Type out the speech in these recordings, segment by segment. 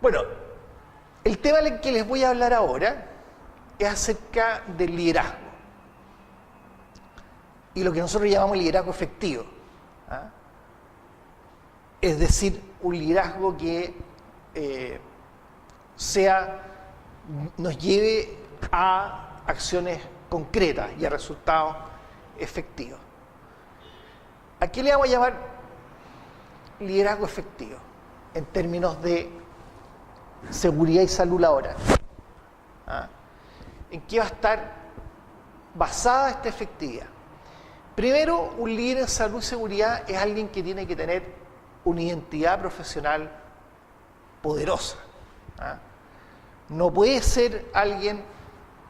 Bueno, el tema del que les voy a hablar ahora es acerca del liderazgo y lo que nosotros llamamos liderazgo efectivo. ¿Ah? Es decir, un liderazgo que nos lleve a acciones concretas y a resultados efectivos. ¿A qué le vamos a llamar liderazgo efectivo? En términos de seguridad y salud laboral. ¿Ah? ¿En qué va a estar basada esta efectividad? Primero, un líder en salud y seguridad es alguien que tiene que tener una identidad profesional poderosa. ¿Ah? No puede ser alguien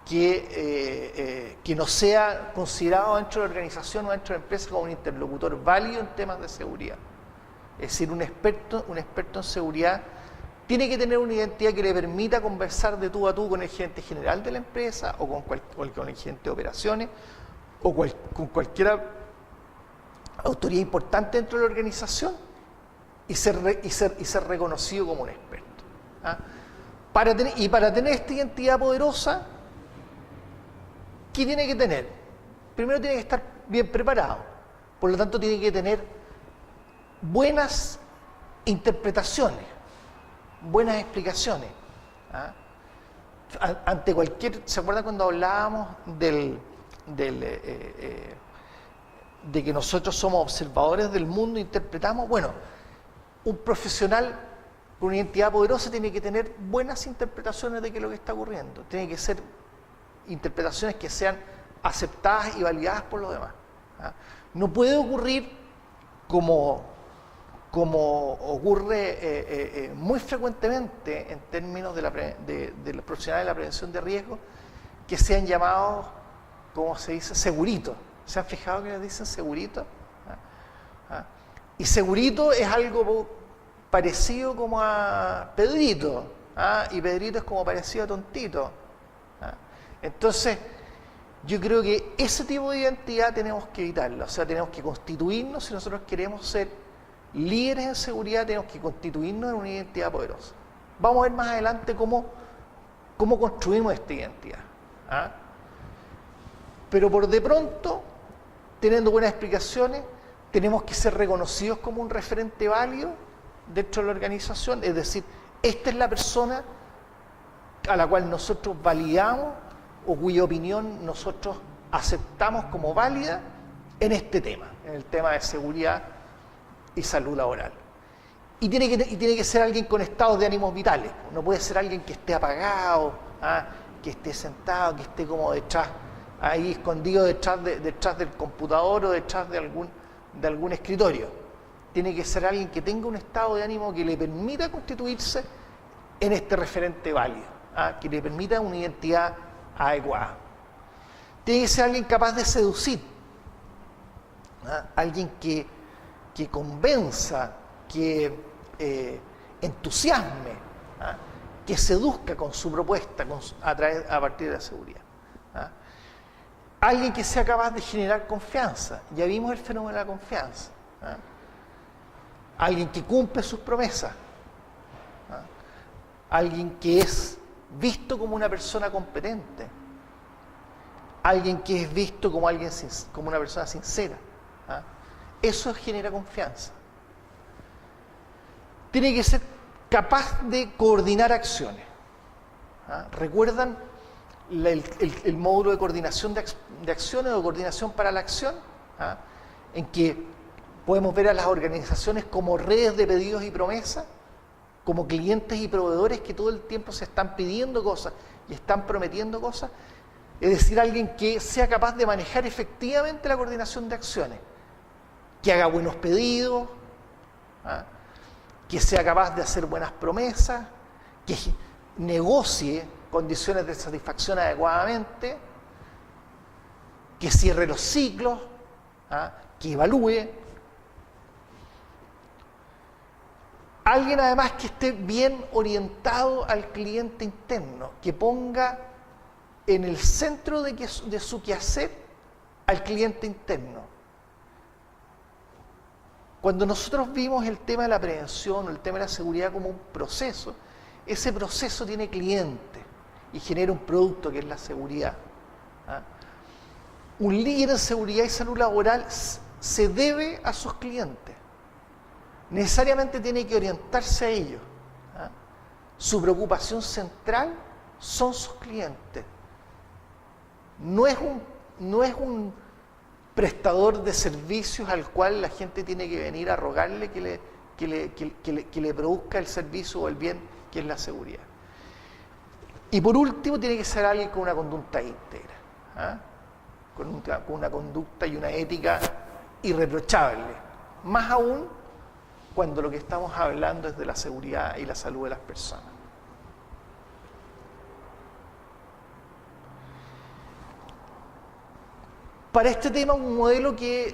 que no sea considerado dentro de la organización o dentro de la empresa como un interlocutor válido en temas de seguridad. Es decir, un experto en seguridad tiene que tener una identidad que le permita conversar de tú a tú con el gerente general de la empresa o con el gerente de operaciones o con cualquier autoridad importante dentro de la organización y ser reconocido como un experto. ¿Ah? Para tener esta identidad poderosa, ¿qué tiene que tener? Primero tiene que estar bien preparado, por lo tanto tiene que tener buenas interpretaciones, buenas explicaciones. ¿Ah? Ante cualquier... ¿Se acuerdan cuando hablábamos de que nosotros somos observadores del mundo e interpretamos? Bueno, un profesional con una identidad poderosa tiene que tener buenas interpretaciones de qué es lo que está ocurriendo. Tiene que ser interpretaciones que sean aceptadas y validadas por los demás. ¿Ah? No puede ocurrir como ocurre muy frecuentemente en términos de los profesionales de la prevención de riesgo, que sean llamados, ¿cómo se dice?, seguritos. ¿Se han fijado que les dicen segurito? ¿Ah? Y segurito es algo parecido como a Pedrito. ¿Ah? Y Pedrito es como parecido a Tontito. ¿Ah? Entonces, yo creo que ese tipo de identidad tenemos que evitarlo. O sea, tenemos que constituirnos, si nosotros queremos ser líderes en seguridad, tenemos que constituirnos en una identidad poderosa. Vamos a ver más adelante cómo construimos esta identidad. ¿Ah? Pero por de pronto, teniendo buenas explicaciones, tenemos que ser reconocidos como un referente válido dentro de la organización. Es decir, esta es la persona a la cual nosotros validamos o cuya opinión nosotros aceptamos como válida en este tema, en el tema de seguridad y salud laboral. Y tiene que ser alguien con estados de ánimos vitales. No puede ser alguien que esté apagado, ¿ah? Que esté sentado, que esté como detrás, ahí escondido detrás del computador o detrás de algún escritorio. Tiene que ser alguien que tenga un estado de ánimo que le permita constituirse en este referente válido, ¿ah? Que le permita una identidad adecuada. Tiene que ser alguien capaz de seducir, ¿ah? Alguien que convenza, que entusiasme, ¿ah? Que seduzca con su propuesta a partir de la seguridad. ¿Ah? Alguien que sea capaz de generar confianza. Ya vimos el fenómeno de la confianza. ¿Ah? Alguien que cumple sus promesas. ¿Ah? Alguien que es visto como una persona competente. Alguien que es visto como una persona sincera. ¿Ah? Eso genera confianza. Tiene que ser capaz de coordinar acciones. ¿Ah? ¿Recuerdan el módulo de coordinación de acciones o de coordinación para la acción? ¿Ah? En que podemos ver a las organizaciones como redes de pedidos y promesas, como clientes y proveedores que todo el tiempo se están pidiendo cosas y están prometiendo cosas. Es decir, alguien que sea capaz de manejar efectivamente la coordinación de acciones, que haga buenos pedidos, ¿ah? Que sea capaz de hacer buenas promesas, que negocie condiciones de satisfacción adecuadamente, que cierre los ciclos, ¿ah? Que evalúe. Alguien además que esté bien orientado al cliente interno, que ponga en el centro de su quehacer al cliente interno. Cuando nosotros vimos el tema de la prevención o el tema de la seguridad como un proceso, ese proceso tiene clientes y genera un producto que es la seguridad. ¿Ah? Un líder en seguridad y salud laboral se debe a sus clientes. Necesariamente tiene que orientarse a ellos. ¿Ah? Su preocupación central son sus clientes. No es un prestador de servicios al cual la gente tiene que venir a rogarle que le produzca el servicio o el bien que es la seguridad. Y por último, tiene que ser alguien con una conducta íntegra, ¿ah? Con una conducta y una ética irreprochable. Más aún cuando lo que estamos hablando es de la seguridad y la salud de las personas. Para este tema, un modelo que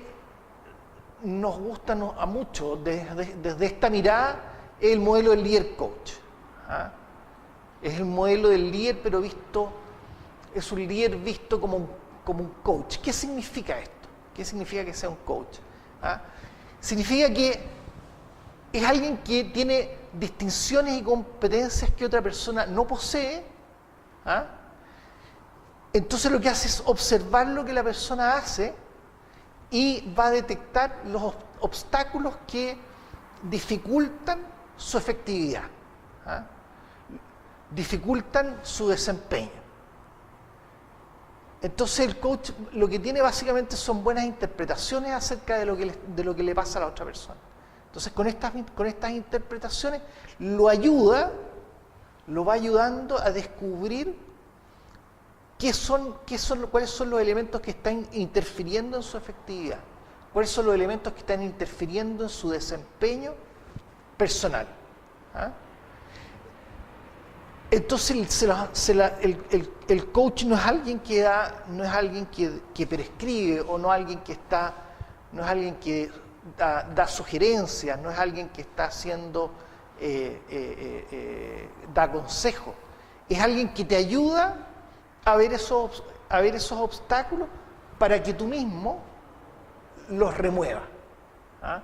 nos gusta a muchos desde esta mirada es el modelo del líder coach. ¿Ah? Es el modelo del líder, pero es un líder visto como un coach. ¿Qué significa esto? ¿Qué significa que sea un coach? ¿Ah? Significa que es alguien que tiene distinciones y competencias que otra persona no posee. ¿Ah? Entonces lo que hace es observar lo que la persona hace y va a detectar los obstáculos que dificultan su efectividad, ¿ah? Dificultan su desempeño. Entonces el coach lo que tiene básicamente son buenas interpretaciones acerca de lo que le pasa a la otra persona. Entonces con estas interpretaciones lo va ayudando a descubrir cuáles son los elementos que están interfiriendo en su efectividad, cuáles son los elementos que están interfiriendo en su desempeño personal. ¿Ah? Entonces el coach no es alguien que prescribe, o no es alguien que da sugerencias, no es alguien que está haciendo da consejo. Es alguien que te ayuda a ver esos obstáculos para que tú mismo los remuevas. ¿Ah?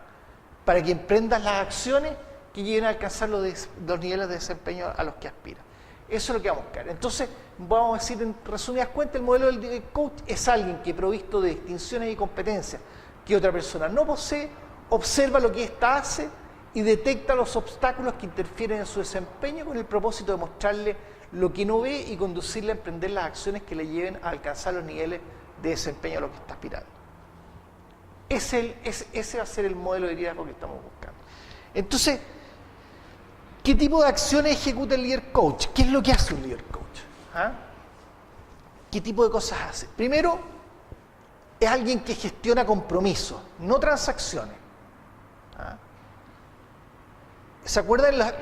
Para que emprendas las acciones que lleguen a alcanzar los niveles de desempeño a los que aspiras. Eso es lo que vamos a buscar. Entonces, vamos a decir en resumidas cuentas, el modelo del coach es alguien que, provisto de distinciones y competencias que otra persona no posee, observa lo que ésta hace y detecta los obstáculos que interfieren en su desempeño con el propósito de mostrarle lo que no ve y conducirle a emprender las acciones que le lleven a alcanzar los niveles de desempeño a los que está aspirando. Ese va a ser el modelo de liderazgo que estamos buscando. Entonces, ¿qué tipo de acciones ejecuta el líder coach? ¿Qué es lo que hace un líder coach? ¿Ah? ¿Qué tipo de cosas hace? Primero, es alguien que gestiona compromisos, no transacciones. ¿Ah? ¿Se acuerdan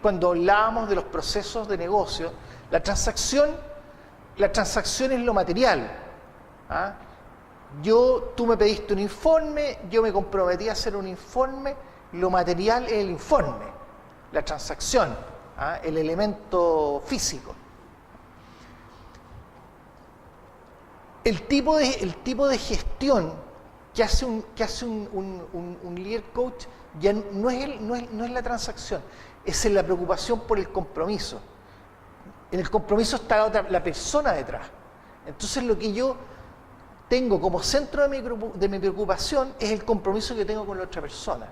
cuando hablábamos de los procesos de negocio? La transacción es lo material. ¿Ah? Tú me pediste un informe, yo me comprometí a hacer un informe, lo material es el informe, la transacción, ¿ah? El elemento físico. El tipo de gestión que hace un líder coach ya no es la transacción, es en la preocupación por el compromiso. En el compromiso está la persona detrás. Entonces lo que yo tengo como centro de mi preocupación es el compromiso que tengo con la otra persona.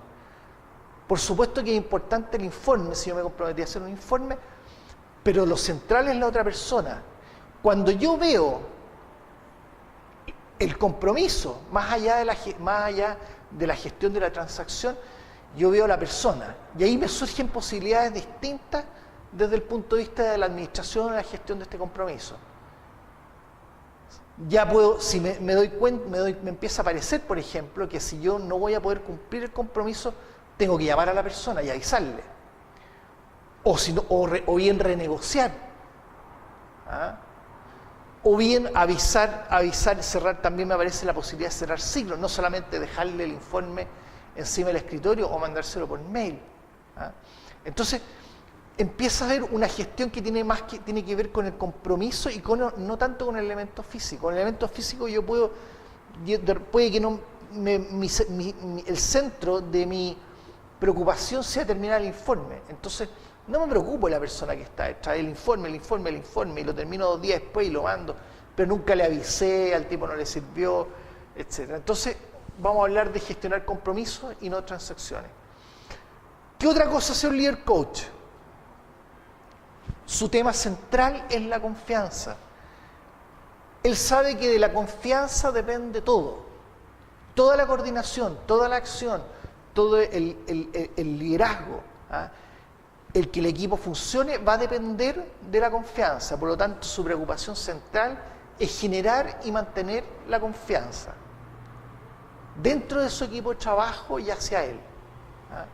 Por supuesto que es importante el informe, si yo me comprometí a hacer un informe, pero lo central es la otra persona. Cuando yo veo el compromiso, más allá de la gestión de la transacción, yo veo a la persona. Y ahí me surgen posibilidades distintas desde el punto de vista de la administración o la gestión de este compromiso. Ya puedo, si me doy cuenta, me empieza a parecer, por ejemplo, que si yo no voy a poder cumplir el compromiso, tengo que llamar a la persona y avisarle. O bien renegociar. ¿Ah? O bien avisar, cerrar. También me aparece la posibilidad de cerrar ciclos, no solamente dejarle el informe encima del escritorio o mandárselo por mail. ¿Ah? Entonces, empieza a haber una gestión que tiene que ver con el compromiso y no tanto con el elemento físico. Con el elemento físico puede que no el centro de mi preocupación sea terminar el informe. Entonces No me preocupo de la persona que está detrás, el informe, y lo termino 2 días después y lo mando, pero nunca le avisé, al tipo no le sirvió, etc. Entonces, vamos a hablar de gestionar compromisos y no transacciones. ¿Qué otra cosa hace un líder coach? Su tema central es la confianza. Él sabe que de la confianza depende todo. Toda la coordinación, toda la acción, todo el liderazgo, ¿ah? El que el equipo funcione va a depender de la confianza. Por lo tanto, su preocupación central es generar y mantener la confianza dentro de su equipo de trabajo y hacia él. ¿Ah?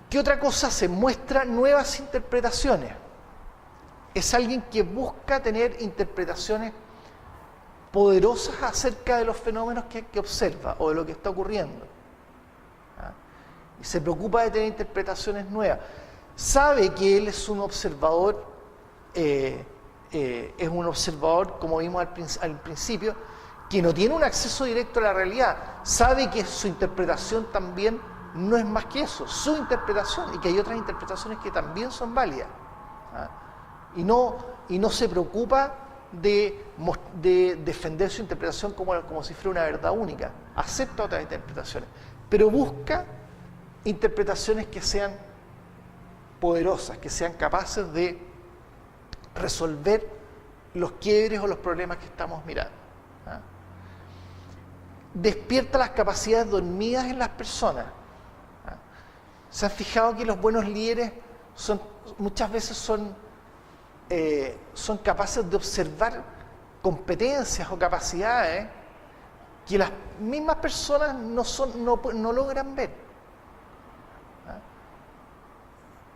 ¿Qué otra cosa se muestra? Nuevas interpretaciones. Es alguien que busca tener interpretaciones poderosas acerca de los fenómenos que observa o de lo que está ocurriendo. ¿Ah? Y se preocupa de tener interpretaciones nuevas. Sabe que él es un observador, como vimos al principio, que no tiene un acceso directo a la realidad. Sabe que su interpretación también no es más que eso, su interpretación, y que hay otras interpretaciones que también son válidas. ¿Ah? Y no se preocupa de defender su interpretación como si fuera una verdad única. Acepta otras interpretaciones, pero busca interpretaciones que sean poderosas, que sean capaces de resolver los quiebres o los problemas que estamos mirando. ¿Ah? Despierta las capacidades dormidas en las personas. ¿Ah? ¿Se han fijado que los buenos líderes muchas veces son capaces de observar competencias o capacidades que las mismas personas no logran ver? ¿Ah?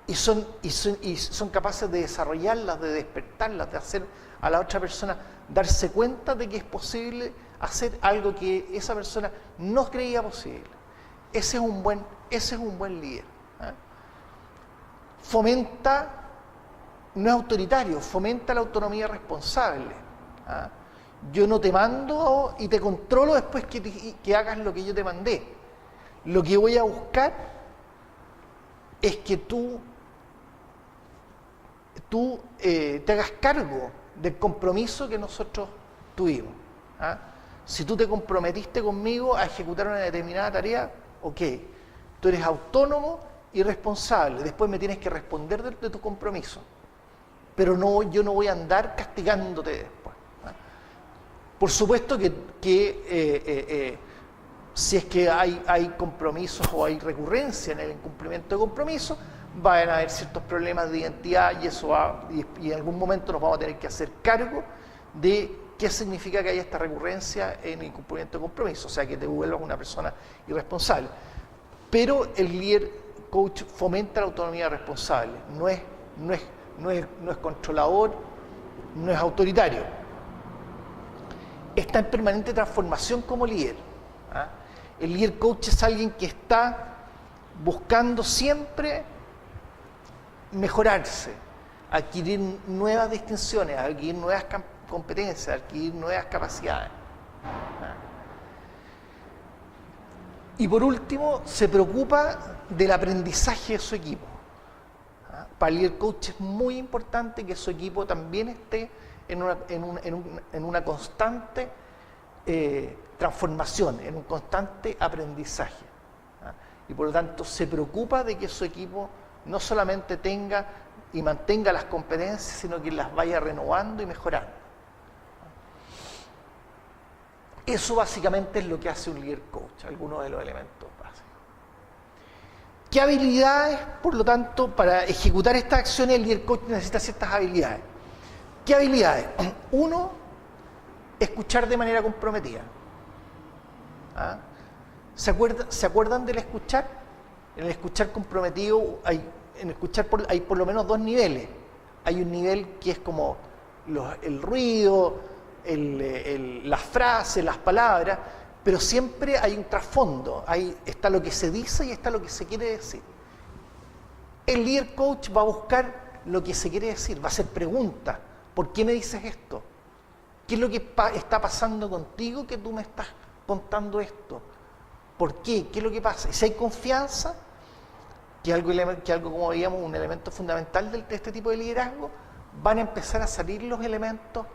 Y son capaces de desarrollarlas, de despertarlas, de hacer a la otra persona darse cuenta de que es posible hacer algo que esa persona no creía posible. Ese es un buen líder. ¿Ah? No es autoritario, fomenta la autonomía responsable. ¿Ah? Yo no te mando y te controlo después que hagas lo que yo te mandé. Lo que voy a buscar es que tú te hagas cargo del compromiso que nosotros tuvimos. ¿Ah? Si tú te comprometiste conmigo a ejecutar una determinada tarea, ok, tú eres autónomo y responsable. Después me tienes que responder de tu compromiso. Pero yo no voy a andar castigándote después. ¿Ah? Por supuesto que si es que hay compromisos o hay recurrencia en el incumplimiento de compromisos, van a haber ciertos problemas de identidad y en algún momento nos vamos a tener que hacer cargo de qué significa que haya esta recurrencia en el incumplimiento de compromiso, o sea, que te vuelvas una persona irresponsable. Pero el líder coach fomenta la autonomía responsable, no es controlador, no es autoritario. Está en permanente transformación como líder. ¿Ah? El líder coach es alguien que está buscando siempre mejorarse, adquirir nuevas distinciones, adquirir nuevas competencias, adquirir nuevas capacidades. ¿Ah? Y por último, se preocupa del aprendizaje de su equipo. Para el líder coach es muy importante que su equipo también esté en una constante transformación, en un constante aprendizaje. Y por lo tanto se preocupa de que su equipo no solamente tenga y mantenga las competencias, sino que las vaya renovando y mejorando. Eso básicamente es lo que hace un líder coach, algunos de los elementos básicos. ¿Qué habilidades, por lo tanto, para ejecutar estas acciones el líder coach necesita ciertas habilidades? ¿Qué habilidades? Uno, escuchar de manera comprometida. ¿Ah? ¿Se acuerdan del escuchar? En el escuchar comprometido hay por lo menos 2 niveles. Hay un nivel que es como el ruido, las frases, las palabras, pero siempre hay un trasfondo. Está lo que se dice y está lo que se quiere decir. El líder coach va a buscar lo que se quiere decir, va a hacer preguntas. ¿Por qué me dices esto? ¿Qué es lo que está pasando contigo que tú me estás contando esto? ¿Por qué? ¿Qué es lo que pasa? Y si hay confianza, que es algo como veíamos, un elemento fundamental de este tipo de liderazgo, van a empezar a salir los elementos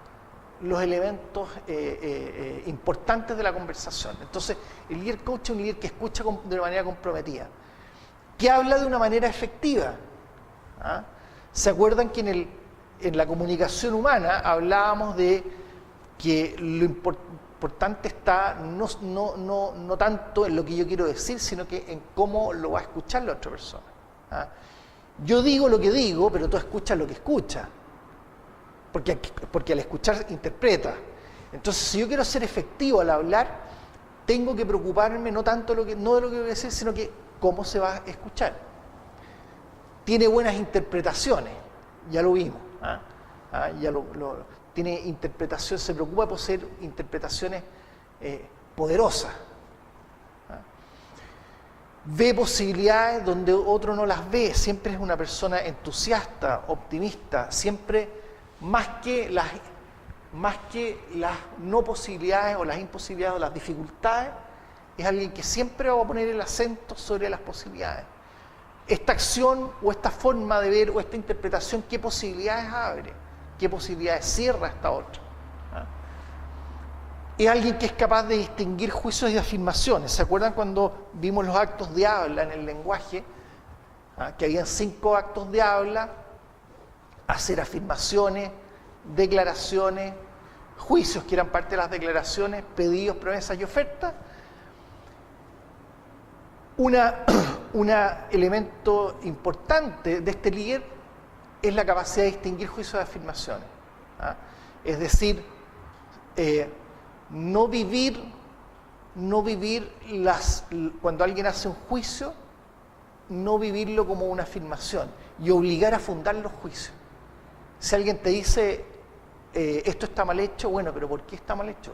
importantes de la conversación. Entonces, el líder coach es un líder que escucha de una manera comprometida, que habla de una manera efectiva. ¿Ah? ¿Se acuerdan que en la comunicación humana hablábamos de que lo importante está no tanto en lo que yo quiero decir, sino que en cómo lo va a escuchar la otra persona? ¿Ah? Yo digo lo que digo, pero tú escuchas lo que escuchas. Porque al escuchar interpreta. Entonces, si yo quiero ser efectivo al hablar, tengo que preocuparme no tanto no de lo que voy a decir, sino que cómo se va a escuchar. Tiene buenas interpretaciones, ya lo vimos. Tiene interpretación, se preocupa por ser interpretaciones poderosas. Ve posibilidades donde otro no las ve, siempre es una persona entusiasta, optimista, siempre más que las no posibilidades o las imposibilidades o las dificultades, es alguien que siempre va a poner el acento sobre las posibilidades. Esta acción o esta forma de ver o esta interpretación, ¿qué posibilidades abre? ¿Qué posibilidades cierra esta otra? Es alguien que es capaz de distinguir juicios y afirmaciones. ¿Se acuerdan cuando vimos los actos de habla en el lenguaje? Que habían 5 actos de habla: hacer afirmaciones, declaraciones, juicios que eran parte de las declaraciones, pedidos, promesas y ofertas. Un elemento importante de este líder es la capacidad de distinguir juicios de afirmaciones. Es decir, no vivir cuando alguien hace un juicio, no vivirlo como una afirmación y obligar a fundar los juicios. Si alguien te dice esto está mal hecho, bueno, pero ¿por qué está mal hecho?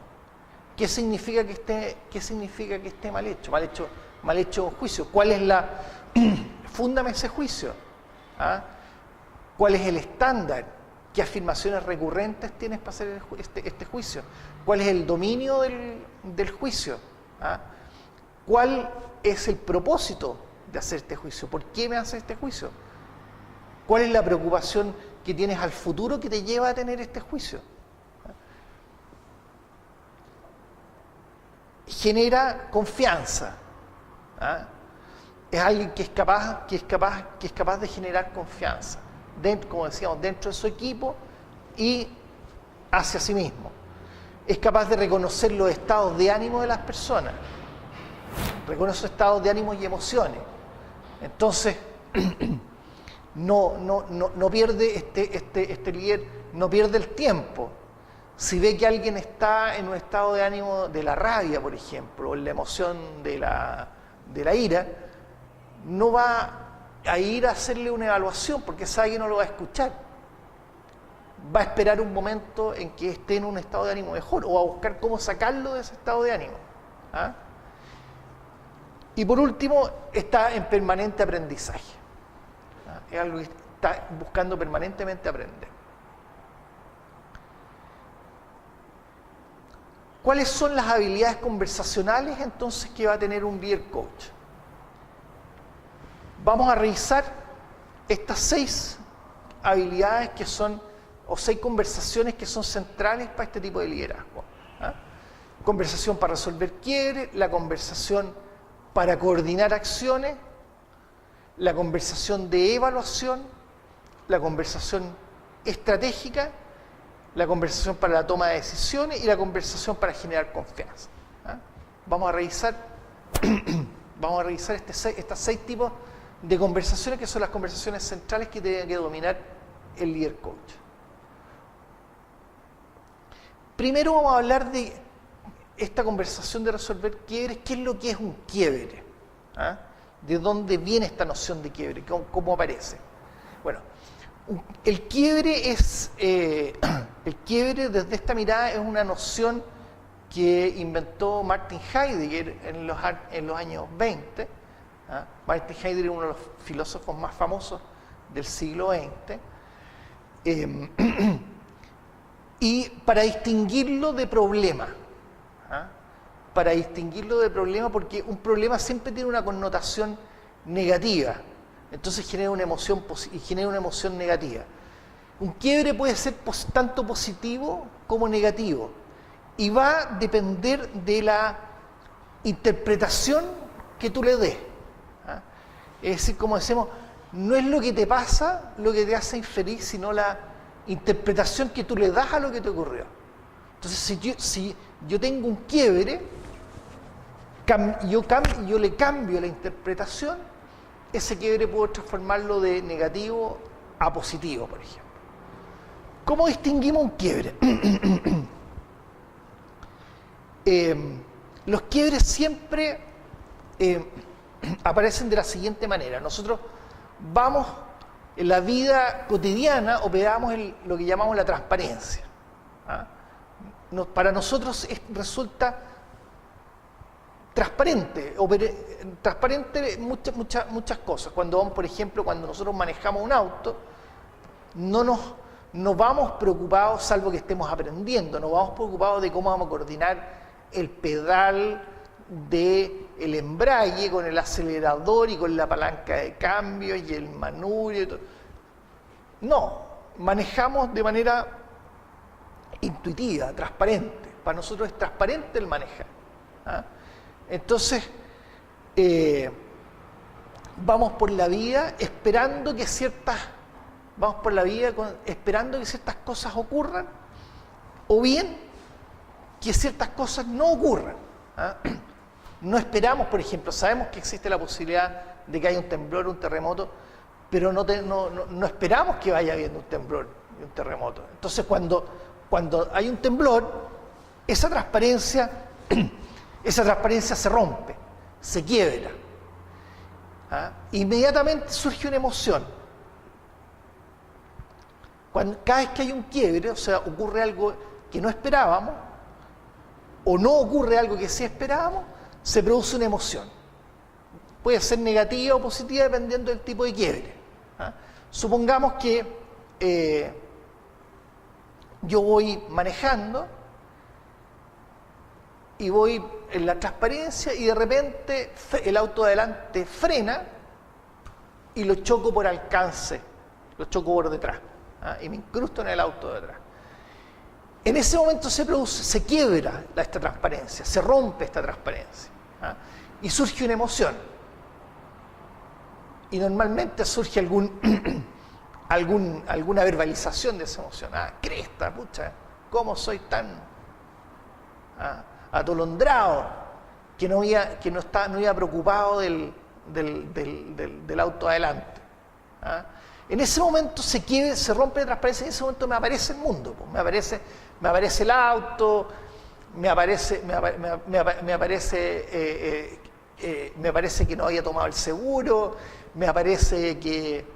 ¿Qué significa que esté mal hecho? Mal hecho juicio. ¿Cuál es fúndame ese juicio? ¿Cuál es el estándar? ¿Qué afirmaciones recurrentes tienes para hacer este juicio? ¿Cuál es el dominio del juicio? ¿Cuál es el propósito de hacer este juicio? ¿Por qué me haces este juicio? ¿Cuál es la preocupación que tienes al futuro que te lleva a tener este juicio? Genera confianza. Es alguien que es capaz de generar confianza, como decíamos, dentro de su equipo y hacia sí mismo. Es capaz de reconocer los estados de ánimo de las personas, reconoce estados de ánimo y emociones. Entonces, no pierde este líder, no pierde el tiempo. Si ve que alguien está en un estado de ánimo de la rabia, por ejemplo, o en la emoción de la ira, no va a ir a hacerle una evaluación porque sabe que no lo va a escuchar. Va a esperar un momento en que esté en un estado de ánimo mejor o a buscar cómo sacarlo de ese estado de ánimo. Y por último, está en permanente aprendizaje. Es algo que está buscando permanentemente aprender. ¿Cuáles son las habilidades conversacionales entonces que va a tener un líder coach? Vamos a revisar estas 6 habilidades que son, o 6 conversaciones que son centrales para este tipo de liderazgo. Conversación para resolver quiebres, la conversación para coordinar acciones, la conversación de evaluación, la conversación estratégica, la conversación para la toma de decisiones y la conversación para generar confianza. Vamos a revisar estos 6 tipos de conversaciones que son las conversaciones centrales que tiene que dominar el líder coach. Primero vamos a hablar de esta conversación de resolver quiebres. ¿Qué es lo que es un quiebre? ¿De dónde viene esta noción de quiebre? ¿Cómo aparece? Bueno, el quiebre desde esta mirada es una noción que inventó Martin Heidegger en los años 20. Martin Heidegger es uno de los filósofos más famosos del siglo XX. Y para distinguirlo de problema. Porque un problema siempre tiene una connotación negativa. entonces genera una emoción negativa. Un quiebre puede ser tanto positivo como negativo y va a depender de la interpretación que tú le des. ¿Ah? Es decir, como decimos, no es lo que te pasa lo que te hace infeliz, sino la interpretación que tú le das a lo que te ocurrió. Entonces, si yo tengo un quiebre, yo le cambio la interpretación, ese quiebre puedo transformarlo de negativo a positivo, por ejemplo. ¿Cómo distinguimos un quiebre? Los quiebres siempre aparecen de la siguiente manera. Nosotros vamos en la vida cotidiana, operamos lo que llamamos la transparencia. ¿Ah? Para nosotros resulta transparente muchas cosas. Por ejemplo, cuando nosotros manejamos un auto, no vamos preocupados, salvo que estemos aprendiendo, no vamos preocupados de cómo vamos a coordinar el pedal del embrague con el acelerador y con la palanca de cambio y el manubrio y todo. No, manejamos de manera intuitiva, transparente. Para nosotros es transparente el manejar. ¿Ah? Entonces, vamos por la vida esperando que ciertas cosas ocurran, o bien que ciertas cosas no ocurran. ¿Ah? No esperamos, por ejemplo, sabemos que existe la posibilidad de que haya un temblor o un terremoto, pero no esperamos que vaya habiendo un temblor y un terremoto. Entonces, cuando hay un temblor, esa transparencia se rompe, se quiebra. ¿Ah? Inmediatamente surge una emoción. Cada vez que hay un quiebre, o sea, ocurre algo que no esperábamos, o no ocurre algo que sí esperábamos, se produce una emoción. Puede ser negativa o positiva dependiendo del tipo de quiebre. ¿Ah? Supongamos que yo voy manejando y voy en la transparencia y de repente el auto de adelante frena y lo choco por alcance, lo choco por detrás. ¿Ah? Y me incrusto en el auto de atrás. En ese momento se quiebra esta transparencia, se rompe esta transparencia. ¿Ah? Y surge una emoción. Y normalmente surge alguna verbalización de esa emoción. Ah, cresta, pucha, ¿cómo soy tan atolondrado que no iba preocupado del auto adelante? ¿Ah? En ese momento se rompe la transparencia, en ese momento me aparece el mundo, pues. Me aparece el auto, me aparece que no había tomado el seguro, me aparece que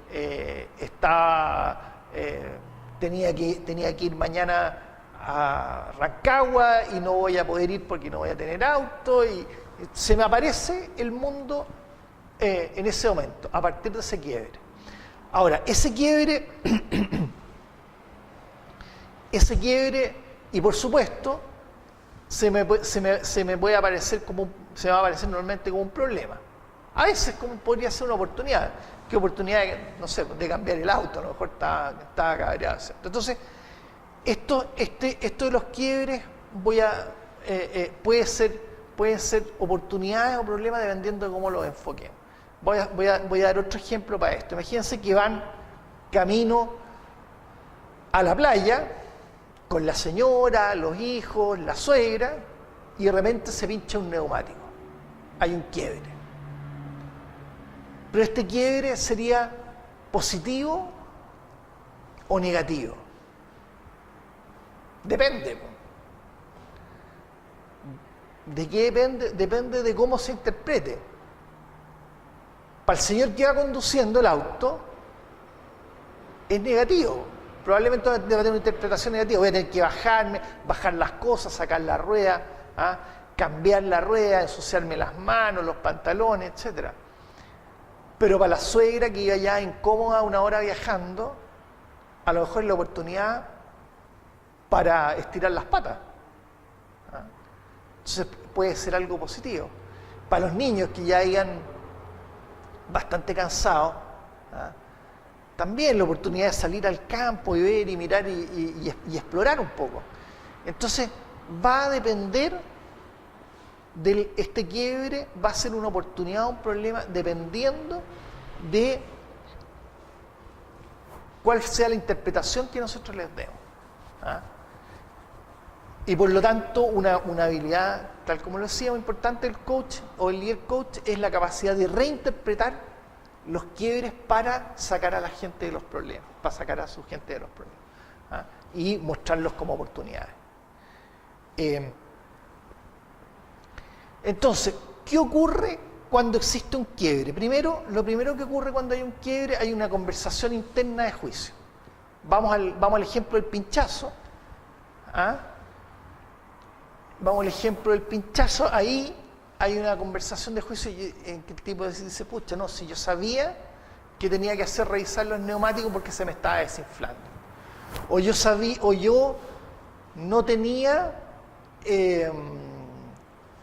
tenía que ir mañana a Rancagua y no voy a poder ir porque no voy a tener auto, y se me aparece el mundo en ese momento, a partir de ese quiebre. Ahora, ese quiebre, y por supuesto, se me va a aparecer normalmente como un problema. A veces podría ser una oportunidad. ¿Qué oportunidad? No sé, de cambiar el auto, a lo mejor estaba cabreado. Entonces, esto de los quiebres pueden ser oportunidades o problemas dependiendo de cómo los enfoquemos. Voy a dar otro ejemplo para esto. Imagínense que van camino a la playa con la señora, los hijos, la suegra, y de repente se pincha un neumático. Hay un quiebre. Pero este quiebre sería positivo o negativo. Depende. ¿De qué depende? Depende de cómo se interprete. Para el señor que va conduciendo el auto, es negativo. Probablemente va a tener una interpretación negativa. Voy a tener que bajar las cosas, sacar la rueda, cambiar la rueda, ensuciarme las manos, los pantalones, etc. Pero para la suegra que iba ya incómoda una hora viajando, a lo mejor es la oportunidad para estirar las patas. Entonces puede ser algo positivo. Para los niños que ya iban bastante cansados, ¿ah? También la oportunidad de salir al campo y ver y mirar y explorar un poco. Entonces, va a depender de este quiebre, va a ser una oportunidad o un problema dependiendo de cuál sea la interpretación que nosotros les demos. ¿Ah? Y por lo tanto, una habilidad, tal como lo decía, muy importante del coach o el líder coach es la capacidad de reinterpretar los quiebres para sacar a la gente de los problemas, para sacar a su gente de los problemas, ¿ah? Y mostrarlos como oportunidades. Entonces, ¿qué ocurre cuando existe un quiebre? Lo primero que ocurre cuando hay un quiebre, hay una conversación interna de juicio. Vamos al ejemplo del pinchazo. ¿Ah? Vamos al ejemplo del pinchazo. Ahí hay una conversación de juicio en que el tipo dice, pucha, no, si yo sabía que tenía que hacer revisar los neumáticos porque se me estaba desinflando. O yo no tenía,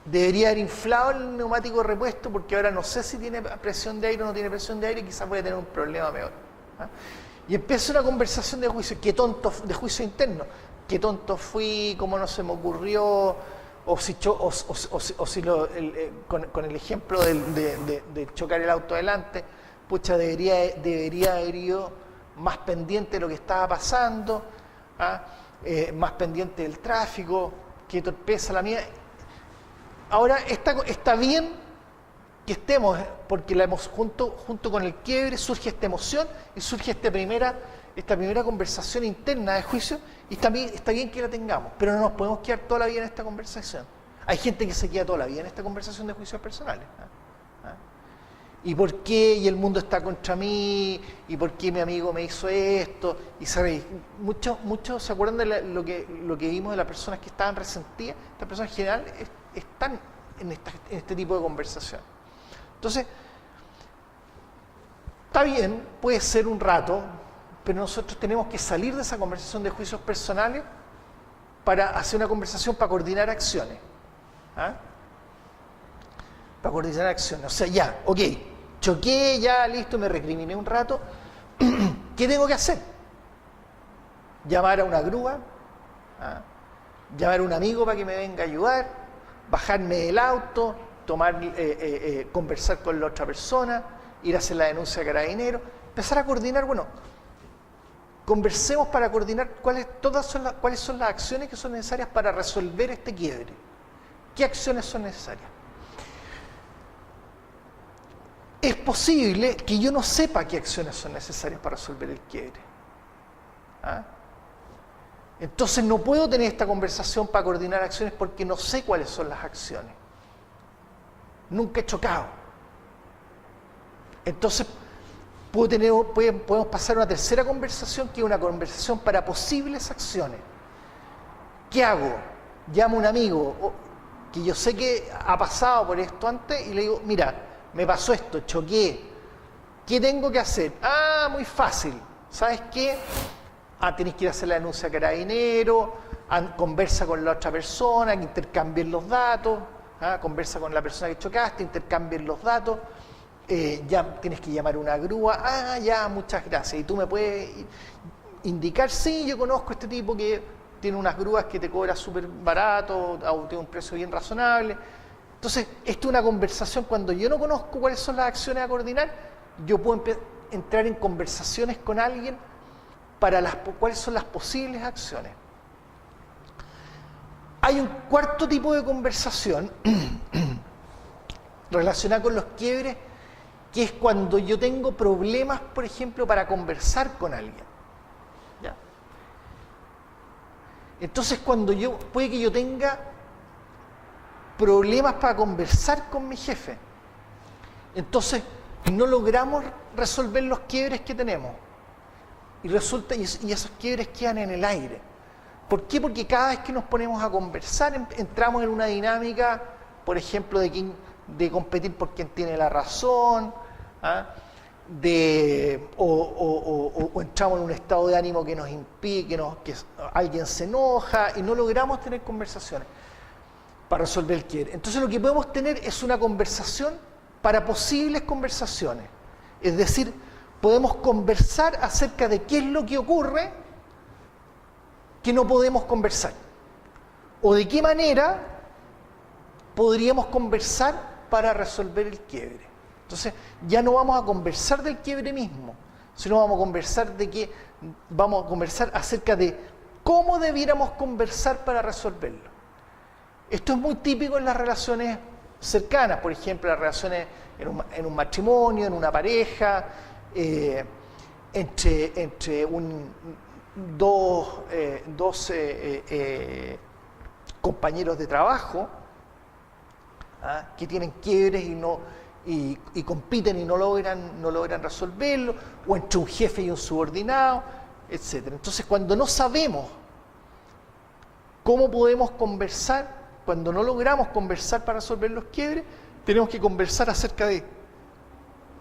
debería haber inflado el neumático de repuesto porque ahora no sé si tiene presión de aire o no tiene presión de aire y quizás voy a tener un problema peor. ¿Ah? Y empieza una conversación de juicio, de juicio interno. Qué tonto fui, cómo no se me ocurrió, con el ejemplo de chocar el auto adelante, pucha, debería haber ido más pendiente de lo que estaba pasando, ¿ah? Más pendiente del tráfico, qué torpeza la mía. Ahora, está bien que estemos, porque junto con el quiebre surge esta emoción y surge esta primera conversación interna de juicio, y también está bien que la tengamos, pero no nos podemos quedar toda la vida en esta conversación. Hay gente que se queda toda la vida en esta conversación de juicios personales. ¿Ah? ¿Y por qué? Y el mundo está contra mí, y por qué mi amigo me hizo esto, y ¿sabéis? Muchos se acuerdan de lo que vimos de las personas que estaban resentidas. Estas personas en general están en este tipo de conversación. Entonces, está bien, puede ser un rato, pero nosotros tenemos que salir de esa conversación de juicios personales para hacer una conversación para coordinar acciones. ¿Ah? Para coordinar acciones. O sea, ya, ok, choqué, ya, listo, me recriminé un rato. ¿Qué tengo que hacer? Llamar a una grúa, ¿ah? Llamar a un amigo para que me venga a ayudar, bajarme del auto, conversar con la otra persona, ir a hacer la denuncia a Carabineros, empezar a coordinar, conversemos para coordinar cuáles son las acciones que son necesarias para resolver este quiebre. ¿Qué acciones son necesarias? Es posible que yo no sepa qué acciones son necesarias para resolver el quiebre. ¿Ah? Entonces no puedo tener esta conversación para coordinar acciones porque no sé cuáles son las acciones. Nunca he chocado. Entonces podemos pasar a una tercera conversación, que es una conversación para posibles acciones. ¿Qué hago? Llamo a un amigo que yo sé que ha pasado por esto antes y le digo, mira, me pasó esto, choqué. ¿Qué tengo que hacer? Ah, muy fácil. ¿Sabes qué? Tenés que ir a hacer la denuncia a Carabineros, conversa con la otra persona, que intercambien los datos, conversa con la persona que chocaste, intercambien los datos. Ya tienes que llamar a una grúa, ya, muchas gracias. Y tú me puedes indicar, sí, yo conozco a este tipo que tiene unas grúas que te cobra súper barato, tiene un precio bien razonable. Entonces, esto es una conversación. Cuando yo no conozco cuáles son las acciones a coordinar, yo puedo entrar en conversaciones con alguien para cuáles son las posibles acciones. Hay un cuarto tipo de conversación relacionada con los quiebres, que es cuando yo tengo problemas, por ejemplo, para conversar con alguien. ¿Ya? Entonces, puede que yo tenga problemas para conversar con mi jefe. Entonces, no logramos resolver los quiebres que tenemos. Y esos quiebres quedan en el aire. ¿Por qué? Porque cada vez que nos ponemos a conversar, entramos en una dinámica, por ejemplo, de competir por quien tiene la razón, o entramos en un estado de ánimo que nos impide, que alguien se enoja y no logramos tener conversaciones para resolver el quiebre. Entonces lo que podemos tener es una conversación para posibles conversaciones. Es decir, podemos conversar acerca de qué es lo que ocurre que no podemos conversar. O de qué manera podríamos conversar para resolver el quiebre. Entonces, ya no vamos a conversar del quiebre mismo, sino vamos a conversar acerca de cómo debiéramos conversar para resolverlo. Esto es muy típico en las relaciones cercanas, por ejemplo, las relaciones en un matrimonio, en una pareja, entre dos compañeros de trabajo, que tienen quiebres y compiten y no logran resolverlo, o entre un jefe y un subordinado, etc. Entonces, cuando no sabemos cómo podemos conversar, cuando no logramos conversar para resolver los quiebres, tenemos que conversar acerca de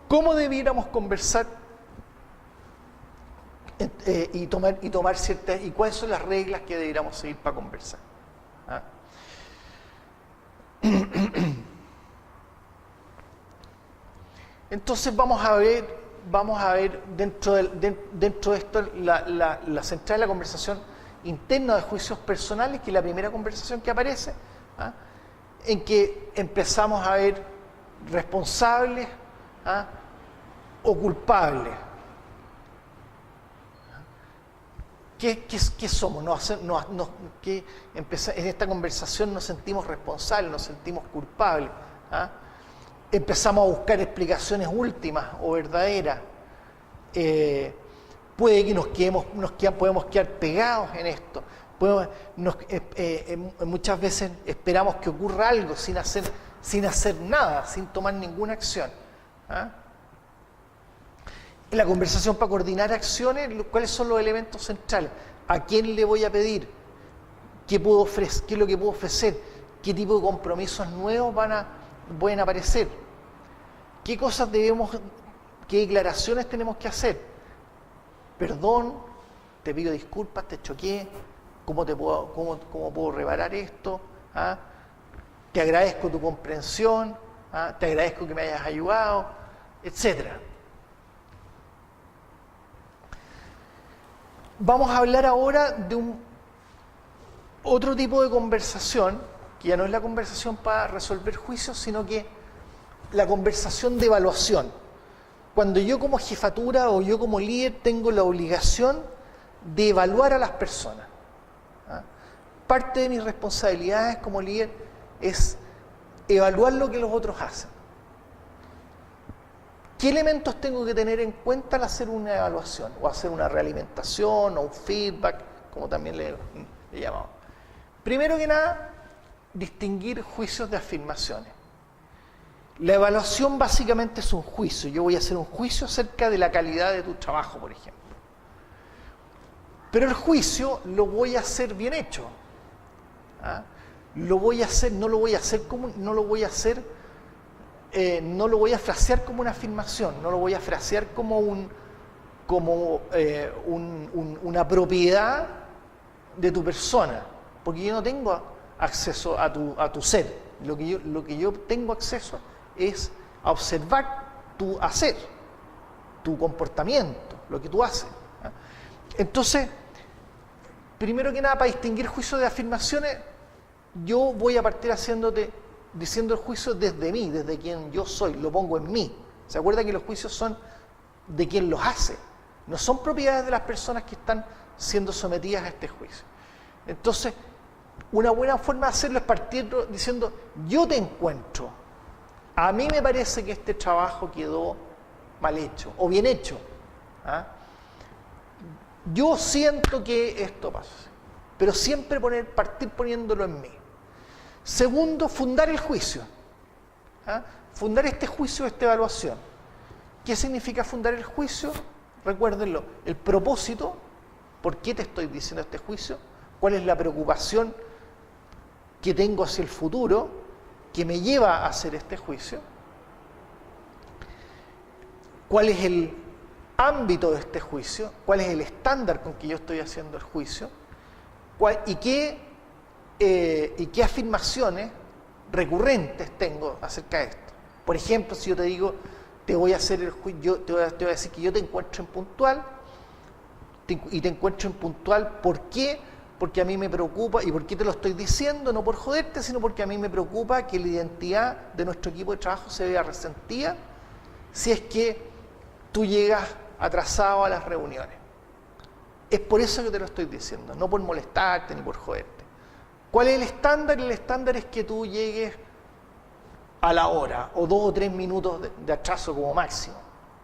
cómo debiéramos conversar y tomar ciertas, y cuáles son las reglas que debiéramos seguir para conversar. Entonces vamos a ver dentro de esto la central de la conversación interna de juicios personales, que es la primera conversación que aparece, en que empezamos a ver responsables o culpables. ¿Qué somos? En esta conversación nos sentimos responsables, nos sentimos culpables. Empezamos a buscar explicaciones últimas o verdaderas. Puede que podemos quedar pegados en esto. Muchas veces esperamos que ocurra algo sin hacer nada, sin tomar ninguna acción. En la conversación para coordinar acciones, ¿cuáles son los elementos centrales? ¿A quién le voy a pedir? ¿Qué es lo que puedo ofrecer? ¿Qué tipo de compromisos nuevos pueden aparecer? ¿Qué declaraciones tenemos que hacer? Perdón, te pido disculpas, te choqué, ¿cómo puedo reparar esto? Te agradezco tu comprensión, te agradezco que me hayas ayudado, etcétera. Vamos a hablar ahora de otro tipo de conversación, que ya no es la conversación para resolver juicios, sino que la conversación de evaluación. Cuando yo como jefatura o yo como líder tengo la obligación de evaluar a las personas. Parte de mis responsabilidades como líder es evaluar lo que los otros hacen. ¿Qué elementos tengo que tener en cuenta al hacer una evaluación? O hacer una realimentación o un feedback, como también le llamamos. Primero que nada, distinguir juicios de afirmaciones. La evaluación básicamente es un juicio. Yo voy a hacer un juicio acerca de la calidad de tu trabajo, por ejemplo. Pero el juicio lo voy a hacer bien hecho. No lo voy a frasear como una afirmación, no lo voy a frasear como una propiedad de tu persona, porque yo no tengo acceso a tu ser. Lo que yo tengo acceso es a observar tu hacer, tu comportamiento, lo que tú haces. Entonces, primero que nada, para distinguir juicios de afirmaciones, yo voy a partir diciendo el juicio desde mí, desde quien yo soy, lo pongo en mí. ¿Se acuerda que los juicios son de quien los hace? No son propiedades de las personas que están siendo sometidas a este juicio. Entonces, una buena forma de hacerlo es partir diciendo, yo te encuentro. A mí me parece que este trabajo quedó mal hecho o bien hecho. Yo siento que esto pasa. Pero siempre partir poniéndolo en mí. Segundo, fundar el juicio. Fundar este juicio, esta evaluación. ¿Qué significa fundar el juicio? Recuérdenlo, el propósito, ¿por qué te estoy diciendo este juicio? ¿Cuál es la preocupación que tengo hacia el futuro que me lleva a hacer este juicio? ¿Cuál es el ámbito de este juicio? ¿Cuál es el estándar con que yo estoy haciendo el juicio? ¿Y qué afirmaciones recurrentes tengo acerca de esto? Por ejemplo, si yo te digo, te voy a hacer el juicio, te voy a decir que yo te encuentro impuntual, y te encuentro impuntual, ¿por qué? Porque a mí me preocupa, ¿y por qué te lo estoy diciendo? No por joderte, sino porque a mí me preocupa que la identidad de nuestro equipo de trabajo se vea resentida si es que tú llegas atrasado a las reuniones. Es por eso que te lo estoy diciendo, no por molestarte ni por joderte. ¿Cuál es el estándar? El estándar es que tú llegues a la hora, o 2 o 3 minutos de atraso como máximo.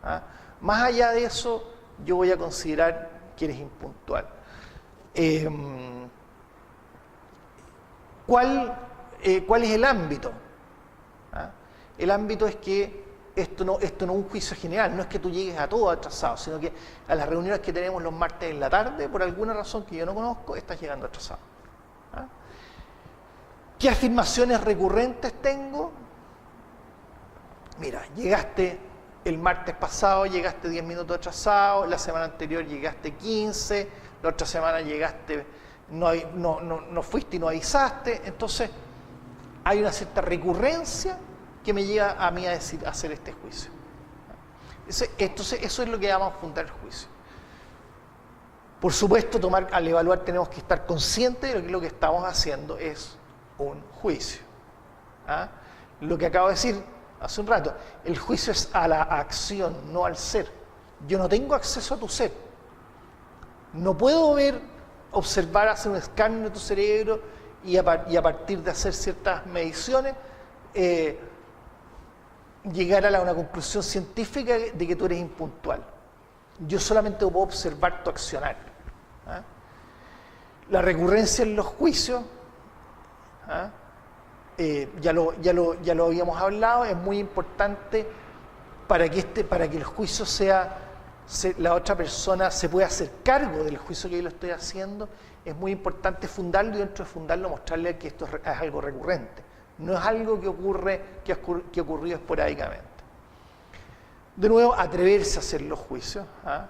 ¿Ah? Más allá de eso, yo voy a considerar que eres impuntual. ¿Cuál es el ámbito? ¿Ah? El ámbito es que esto no es un juicio general, no es que tú llegues a todo atrasado, sino que a las reuniones que tenemos los martes en la tarde, por alguna razón que yo no conozco, estás llegando atrasado. ¿Ah? ¿Qué afirmaciones recurrentes tengo? Mira, llegaste el martes pasado, llegaste 10 minutos atrasado, la semana anterior llegaste 15, la otra semana llegaste, no fuiste y no avisaste. Entonces, hay una cierta recurrencia que me lleva a mí a hacer este juicio. Entonces, eso es lo que llamamos fundar el juicio. Por supuesto, al evaluar tenemos que estar conscientes de que lo que estamos haciendo es un juicio. ¿Ah? Lo que acabo de decir hace un rato, el juicio es a la acción, no al ser. Yo no tengo acceso a tu ser. No puedo observar, hacer un escáner de tu cerebro y a partir de hacer ciertas mediciones, llegar a una conclusión científica de que tú eres impuntual. Yo solamente puedo observar tu accionar. ¿Ah? La recurrencia en los juicios, ¿ah? Ya lo habíamos hablado, es muy importante para que el juicio la otra persona se pueda hacer cargo del juicio que yo lo estoy haciendo. Es muy importante fundarlo y dentro de fundarlo mostrarle que esto es algo recurrente. No es algo que ha ocurrido esporádicamente. De nuevo, atreverse a hacer los juicios. ¿Ah?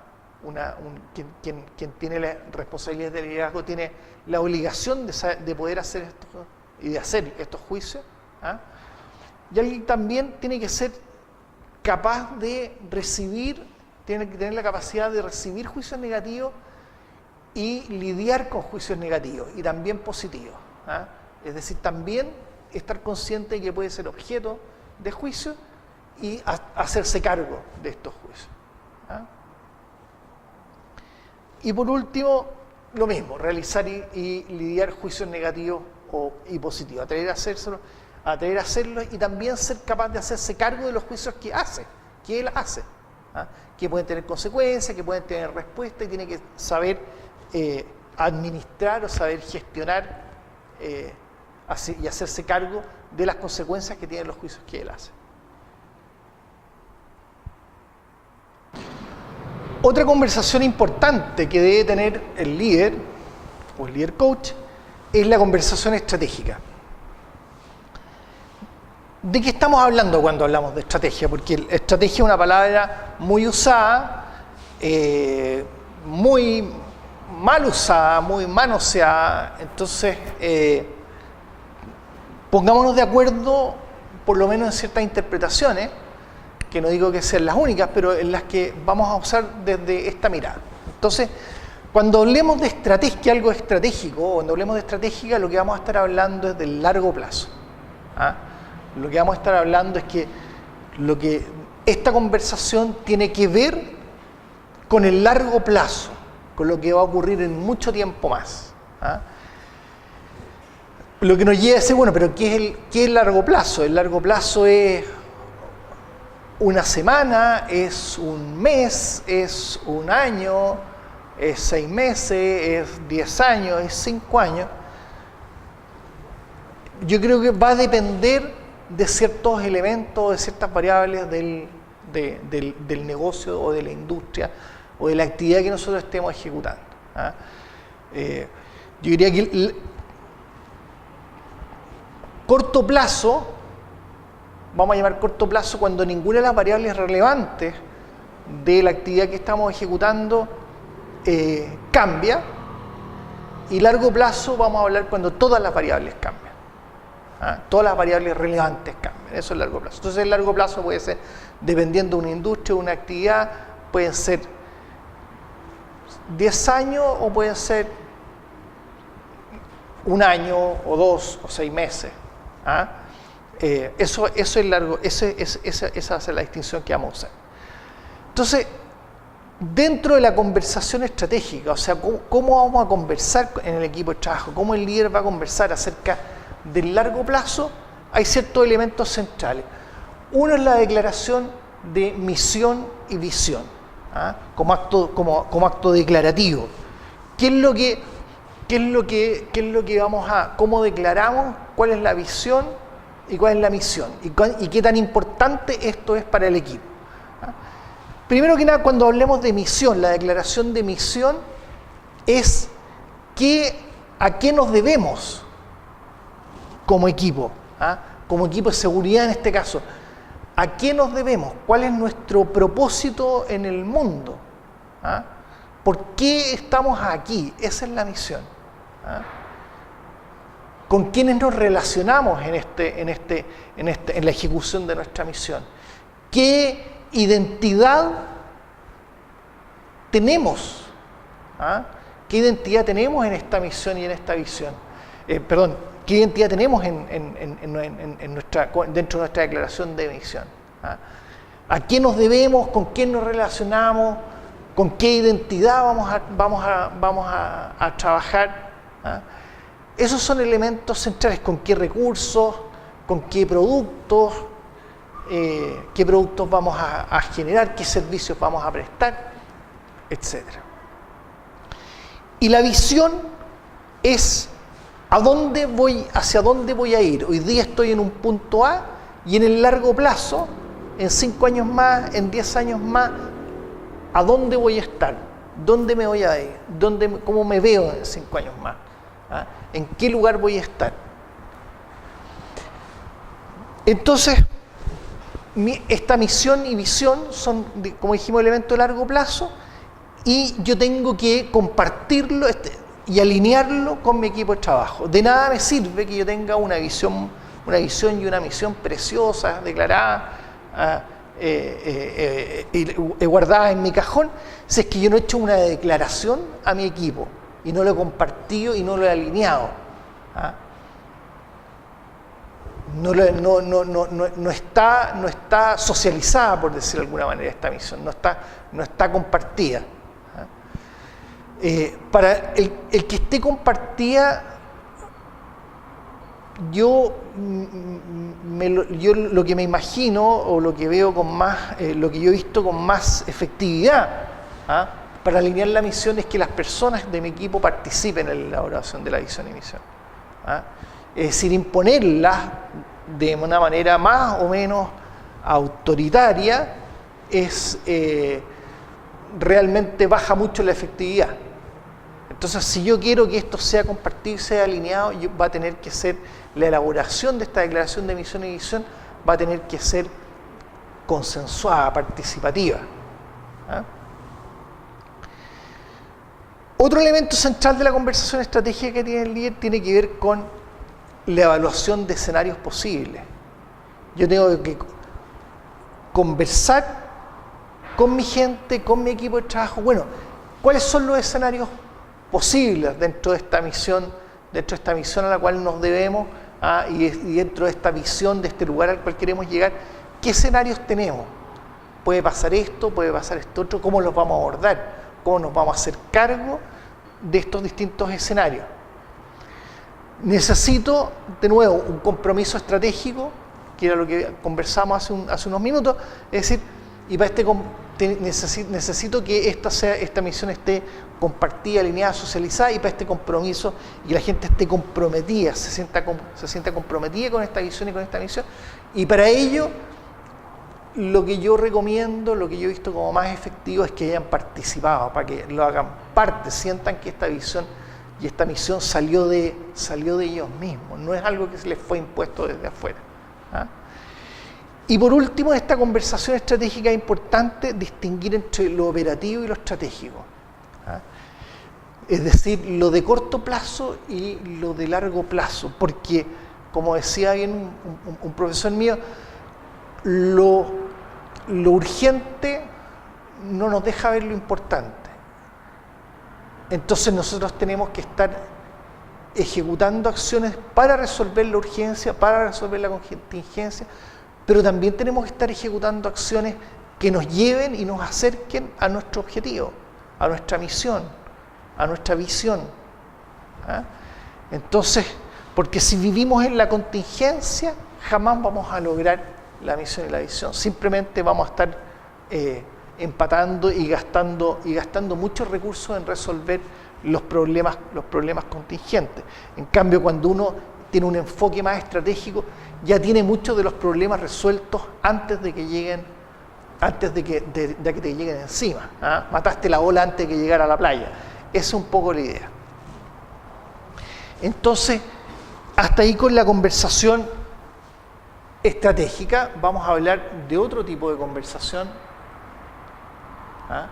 Quien tiene la responsabilidad de liderazgo tiene la obligación de poder hacer esto y de hacer estos juicios. ¿Ah? Y alguien también tiene que ser capaz de tiene que tener la capacidad de recibir juicios negativos y lidiar con juicios negativos y también positivos. ¿Ah? Es decir, también estar consciente de que puede ser objeto de juicio y hacerse cargo de estos juicios. ¿Ah? Y por último, lo mismo, realizar y lidiar juicios negativos y positivos, atrever a hacerlo y también ser capaz de hacerse cargo de los juicios que él hace, ¿ah? Que pueden tener consecuencias, que pueden tener respuesta y tiene que saber administrar o saber gestionar y hacerse cargo de las consecuencias que tienen los juicios que él hace. Otra conversación importante que debe tener el líder o el líder coach es la conversación estratégica. ¿De qué estamos hablando cuando hablamos de estrategia? Porque estrategia es una palabra muy usada, muy mal usada, muy manoseada. Entonces, pongámonos de acuerdo, por lo menos en ciertas interpretaciones, que no digo que sean las únicas, pero en las que vamos a usar desde esta mirada. Entonces, cuando hablemos de estrategia, algo estratégico, o cuando hablemos de estratégica, lo que vamos a estar hablando es del largo plazo. ¿Ah? Lo que vamos a estar hablando es que esta conversación tiene que ver con el largo plazo, con lo que va a ocurrir en mucho tiempo más. ¿Ah? Lo que nos lleva a decir, bueno, pero ¿qué es el largo plazo? El largo plazo es una semana, es un mes, es un año, es 6 meses, es 10 años, es 5 años. Yo creo que va a depender de ciertos elementos, de ciertas variables del negocio o de la industria o de la actividad que nosotros estemos ejecutando. ¿Ah? Yo diría que el corto plazo, vamos a llamar corto plazo cuando ninguna de las variables relevantes de la actividad que estamos ejecutando cambia, y largo plazo vamos a hablar cuando todas las variables cambian. ¿Ah? Todas las variables relevantes cambian. también. Eso es largo plazo. Entonces el largo plazo puede ser, dependiendo de una industria, una actividad, pueden ser 10 años o pueden ser 1 año o 2 o 6 meses. ¿Ah? Eso es largo, esa es la distinción que vamos a hacer. Entonces, dentro de la conversación estratégica, o sea, cómo vamos a conversar en el equipo de trabajo, cómo el líder va a conversar acerca del largo plazo, hay ciertos elementos centrales. Uno es la declaración de misión y visión, ¿ah? como acto declarativo. ¿Cómo declaramos cuál es la visión y cuál es la misión? Y qué tan importante esto es para el equipo. ¿Ah? Primero que nada, cuando hablemos de misión, la declaración de misión es a qué nos debemos como equipo, ¿ah? Como equipo de seguridad en este caso. ¿A qué nos debemos? ¿Cuál es nuestro propósito en el mundo? ¿Ah? ¿Por qué estamos aquí? Esa es la misión. ¿Ah? ¿Con quiénes nos relacionamos en la ejecución de nuestra misión? ¿Qué identidad tenemos? ¿Ah? ¿Qué identidad tenemos en esta misión y en esta visión? ¿Qué identidad tenemos dentro de nuestra declaración de misión? ¿Ah? ¿A qué nos debemos? ¿Con quién nos relacionamos? ¿Con qué identidad vamos a trabajar? ¿Ah? Esos son elementos centrales. ¿Con qué recursos? ¿Con qué productos? ¿Qué productos vamos a generar? ¿Qué servicios vamos a prestar? Etcétera. Y la visión es hacia dónde voy a ir. Hoy día estoy en un punto A y en el largo plazo, en 5 años más, en 10 años más, ¿a dónde voy a estar? ¿Dónde me voy a ir? ¿Cómo me veo en 5 años más? ¿Ah? ¿En qué lugar voy a estar? Entonces, esta misión y visión son, como dijimos, elementos de largo plazo y yo tengo que compartirlo y alinearlo con mi equipo de trabajo. De nada me sirve que yo tenga una visión y una misión preciosas, declaradas, guardadas en mi cajón, si es que yo no he hecho una declaración a mi equipo y no lo he compartido y no lo he alineado. ¿Ah? No está socializada, por decirlo de alguna manera, esta misión, no está compartida. Para el que esté compartida, yo lo que me imagino o lo que veo lo que yo he visto con más efectividad, ¿ah? Para alinear la misión es que las personas de mi equipo participen en la elaboración de la visión y misión. ¿Ah? Es decir, imponerlas de una manera más o menos autoritaria realmente baja mucho la efectividad. Entonces, si yo quiero que esto sea compartido y sea alineado, va a tener que ser la elaboración de esta declaración de misión y visión, va a tener que ser consensuada, participativa. ¿Ah? Otro elemento central de la conversación estratégica que tiene el líder tiene que ver con la evaluación de escenarios posibles. Yo tengo que conversar con mi gente, con mi equipo de trabajo. Bueno, ¿cuáles son los escenarios posibles dentro de esta misión a la cual nos debemos, y dentro de esta visión, de este lugar al cual queremos llegar? ¿Qué escenarios tenemos? ¿Puede pasar esto? ¿Puede pasar esto otro? ¿Cómo los vamos a abordar? ¿Cómo nos vamos a hacer cargo de estos distintos escenarios? Necesito, de nuevo, un compromiso estratégico, que era lo que conversamos hace unos minutos, es decir, y para necesito que esta misión esté compartida, alineada, socializada, y para este compromiso, y la gente esté comprometida, se sienta comprometida con esta visión y con esta misión, y para ello, lo que yo recomiendo, lo que yo he visto como más efectivo es que hayan participado, para que lo hagan parte, sientan que esta visión y esta misión salió de ellos mismos, no es algo que se les fue impuesto desde afuera. ¿Ah? Y por último, en esta conversación estratégica es importante distinguir entre lo operativo y lo estratégico. ¿Ah? Es decir, lo de corto plazo y lo de largo plazo, porque como decía bien un profesor mío, lo urgente no nos deja ver lo importante. Entonces nosotros tenemos que estar ejecutando acciones para resolver la urgencia, para resolver la contingencia, pero también tenemos que estar ejecutando acciones que nos lleven y nos acerquen a nuestro objetivo, a nuestra misión, a nuestra visión. ¿Ah? Entonces, porque si vivimos en la contingencia, jamás vamos a lograr la misión y la visión. Simplemente vamos a estar empatando y gastando muchos recursos en resolver los problemas contingentes. En cambio, cuando uno tiene un enfoque más estratégico, ya tiene muchos de los problemas resueltos antes de que que te lleguen encima. ¿Ah? Mataste la ola antes de que llegara a la playa. Esa es un poco la idea. Entonces, hasta ahí con la conversación estratégica. Vamos a hablar de otro tipo de conversación, ¿ah?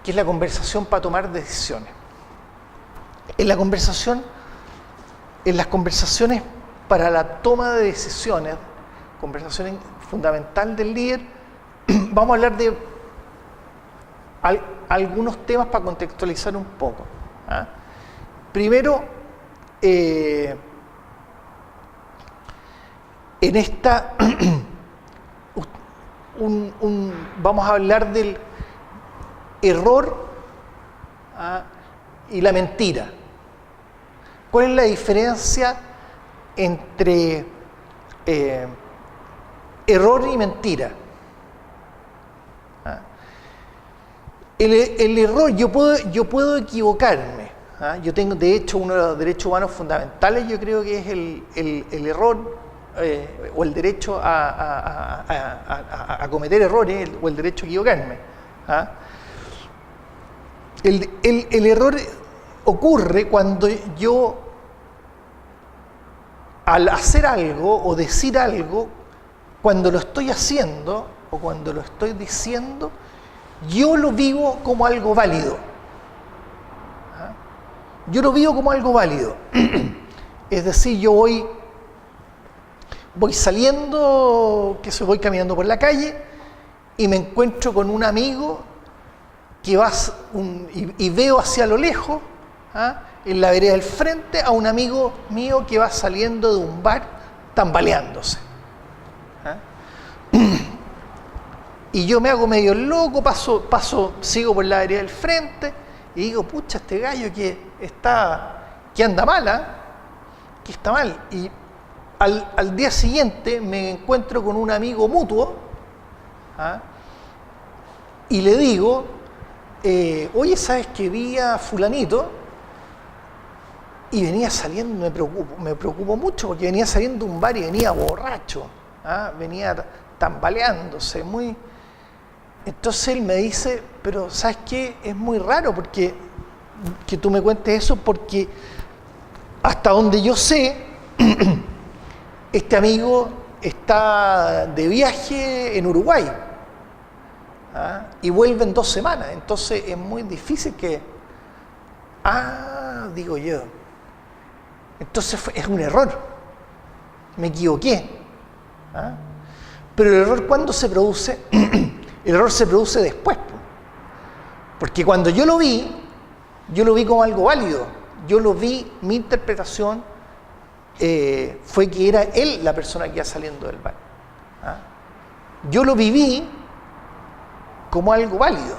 Que es la conversación para tomar decisiones. En las conversaciones para la toma de decisiones, conversación fundamental del líder, vamos a hablar de algunos temas para contextualizar un poco. ¿Ah? Primero, en esta vamos a hablar del error, ¿ah? Y la mentira. ¿Cuál es la diferencia entre error y mentira? ¿Ah? El error, yo puedo equivocarme. ¿Ah? Yo tengo, de hecho, uno de los derechos humanos fundamentales, yo creo que es el error, o el derecho a cometer errores, o el derecho a equivocarme. ¿Ah? El error ocurre cuando yo, al hacer algo o decir algo, cuando lo estoy haciendo o cuando lo estoy diciendo, yo lo vivo como algo válido. ¿Ah? Yo lo vivo como algo válido. Es decir, yo voy saliendo, voy caminando por la calle y me encuentro con un amigo que y veo hacia lo lejos, ¿ah? En la vereda del frente, a un amigo mío que va saliendo de un bar tambaleándose. ¿Ah? Y yo me hago medio loco, sigo por la vereda del frente y digo, pucha, este gallo que anda mal, ¿ah? Que está mal. Y al día siguiente me encuentro con un amigo mutuo, ¿ah? Y le digo, oye, ¿sabes que vi a fulanito? Y venía saliendo, me preocupo mucho porque venía saliendo de un bar y venía borracho, ¿ah? Venía tambaleándose, muy... Entonces él me dice, pero ¿sabes qué? Es muy raro porque que tú me cuentes eso, porque hasta donde yo sé, este amigo está de viaje en Uruguay, ¿ah? Y vuelve en 2 semanas, entonces es muy difícil que... digo yo, entonces es un error, me equivoqué. ¿Ah? Pero el error, ¿cuándo se produce? El error se produce después, porque cuando yo lo vi como algo válido. Yo lo vi, mi interpretación fue que era él la persona que iba saliendo del bar. ¿Ah? Yo lo viví como algo válido.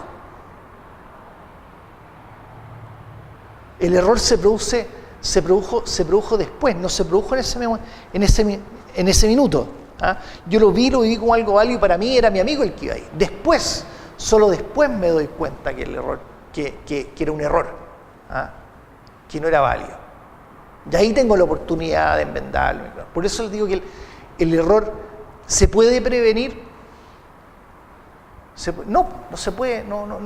El error se produjo después, no se produjo en ese minuto. ¿Ah? Yo lo viví como algo válido y para mí era mi amigo el que iba ahí. Después, solo después me doy cuenta que el error, que era un error, ¿ah? Que no era válido. Y ahí tengo la oportunidad de enmendarlo. Por eso les digo que el error se puede prevenir. No se puede, no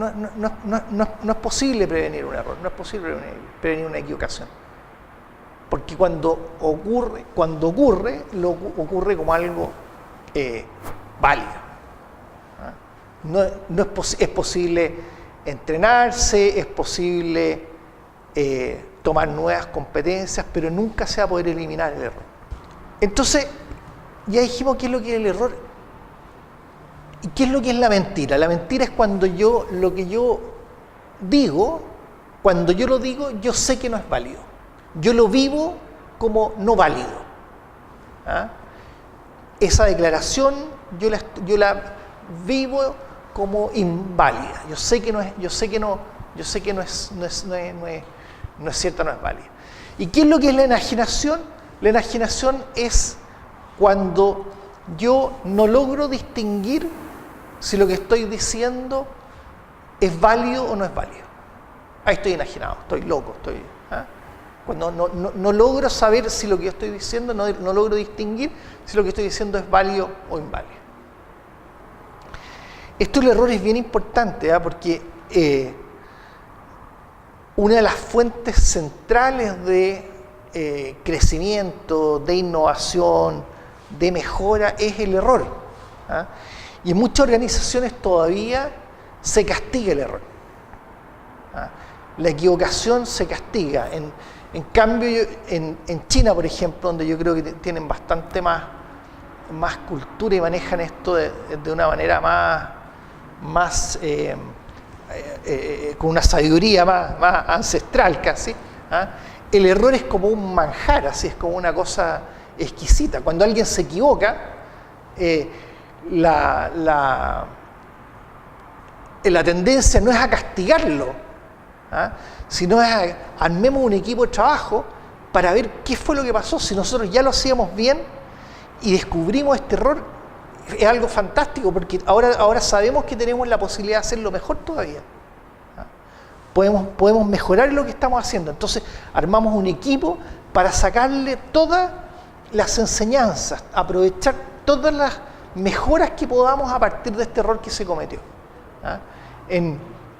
es posible prevenir un error, no es posible prevenir una equivocación. Porque cuando ocurre, ocurre como algo válido. ¿Ah? Es posible entrenarse, es posible tomar nuevas competencias, pero nunca se va a poder eliminar el error. Entonces, ya dijimos qué es lo que es el error. ¿Y qué es lo que es la mentira? La mentira es cuando lo que yo digo, cuando yo lo digo, yo sé que no es válido. Yo lo vivo como no válido. ¿Ah? Esa declaración yo la vivo como inválida. Yo sé que no es cierta, no es válida. ¿Y qué es lo que es la enajenación? La enajenación es cuando yo no logro distinguir si lo que estoy diciendo es válido o no es válido. Ahí estoy enajenado, estoy loco, cuando no logro saber si lo que yo estoy diciendo, no logro distinguir si lo que estoy diciendo es válido o inválido. Esto el error es bien importante, porque una de las fuentes centrales de crecimiento, de innovación, de mejora es el error. Y en muchas organizaciones todavía se castiga el error. La equivocación se castiga. En cambio, en China, por ejemplo, donde yo creo que tienen bastante más cultura y manejan esto de una manera más con una sabiduría más ancestral casi, el error es como un manjar, así es como una cosa exquisita. Cuando alguien se equivoca, la tendencia no es a castigarlo, sino es armemos un equipo de trabajo para ver qué fue lo que pasó. Si nosotros ya lo hacíamos bien y descubrimos este error, es algo fantástico, porque ahora sabemos que tenemos la posibilidad de hacerlo mejor todavía. Podemos mejorar lo que estamos haciendo. Entonces armamos un equipo para sacarle todas las enseñanzas, aprovechar todas las mejoras que podamos a partir de este error que se cometió.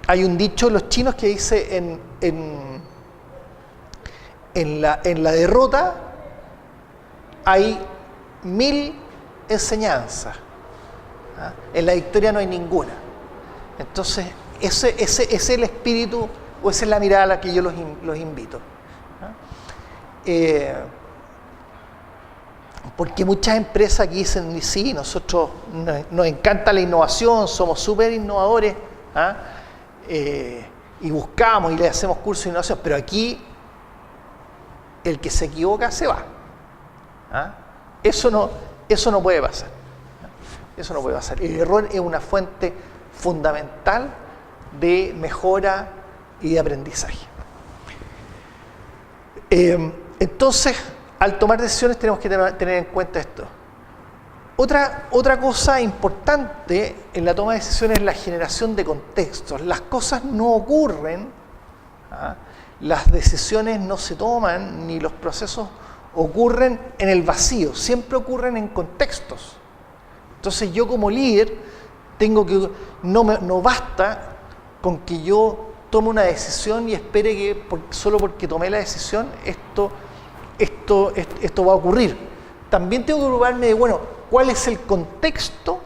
Hay un dicho de los chinos que dice en la derrota hay 1000 enseñanzas, en la victoria no hay ninguna. Entonces ese es el espíritu, o esa es la mirada a la que yo los invito. Porque muchas empresas aquí dicen, sí, nosotros nos encanta la innovación, somos súper innovadores, y buscamos y le hacemos cursos de innovación, pero aquí el que se equivoca se va. Eso no puede pasar. Eso no puede pasar. El error es una fuente fundamental de mejora y de aprendizaje. Entonces, al tomar decisiones tenemos que tener en cuenta esto. Otra cosa importante en la toma de decisiones es la generación de contextos. Las cosas no ocurren, las decisiones no se toman, ni los procesos ocurren en el vacío, siempre ocurren en contextos. Entonces yo como líder no basta con que yo tome una decisión y espere que solo porque tomé la decisión esto va a ocurrir. También tengo que preocuparme de, ¿cuál es el contexto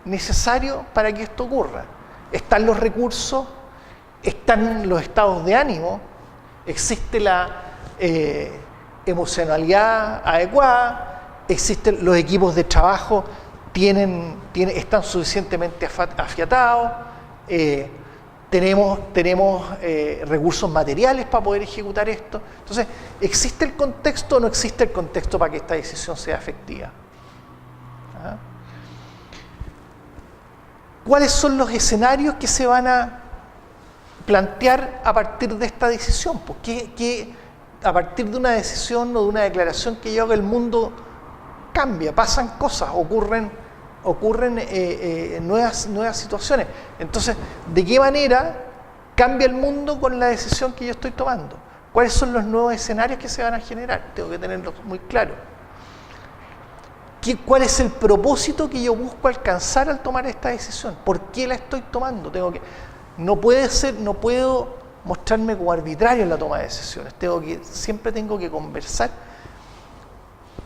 necesario para que esto ocurra? ¿Están los recursos? ¿Están los estados de ánimo? ¿Existe la emocionalidad adecuada? ¿Existen los equipos de trabajo? ¿Están suficientemente afiatados? ¿Tenemos recursos materiales para poder ejecutar esto? Entonces, ¿existe el contexto o no existe el contexto para que esta decisión sea efectiva? ¿Cuáles son los escenarios que se van a plantear a partir de esta decisión? Porque a partir de una decisión o de una declaración que yo haga, el mundo cambia, pasan cosas, ocurren nuevas situaciones. Entonces, ¿de qué manera cambia el mundo con la decisión que yo estoy tomando? ¿Cuáles son los nuevos escenarios que se van a generar? Tengo que tenerlo muy claro. ¿Cuál es el propósito que yo busco alcanzar al tomar esta decisión? ¿Por qué la estoy tomando? No puedo mostrarme como arbitrario en la toma de decisiones. Siempre tengo que conversar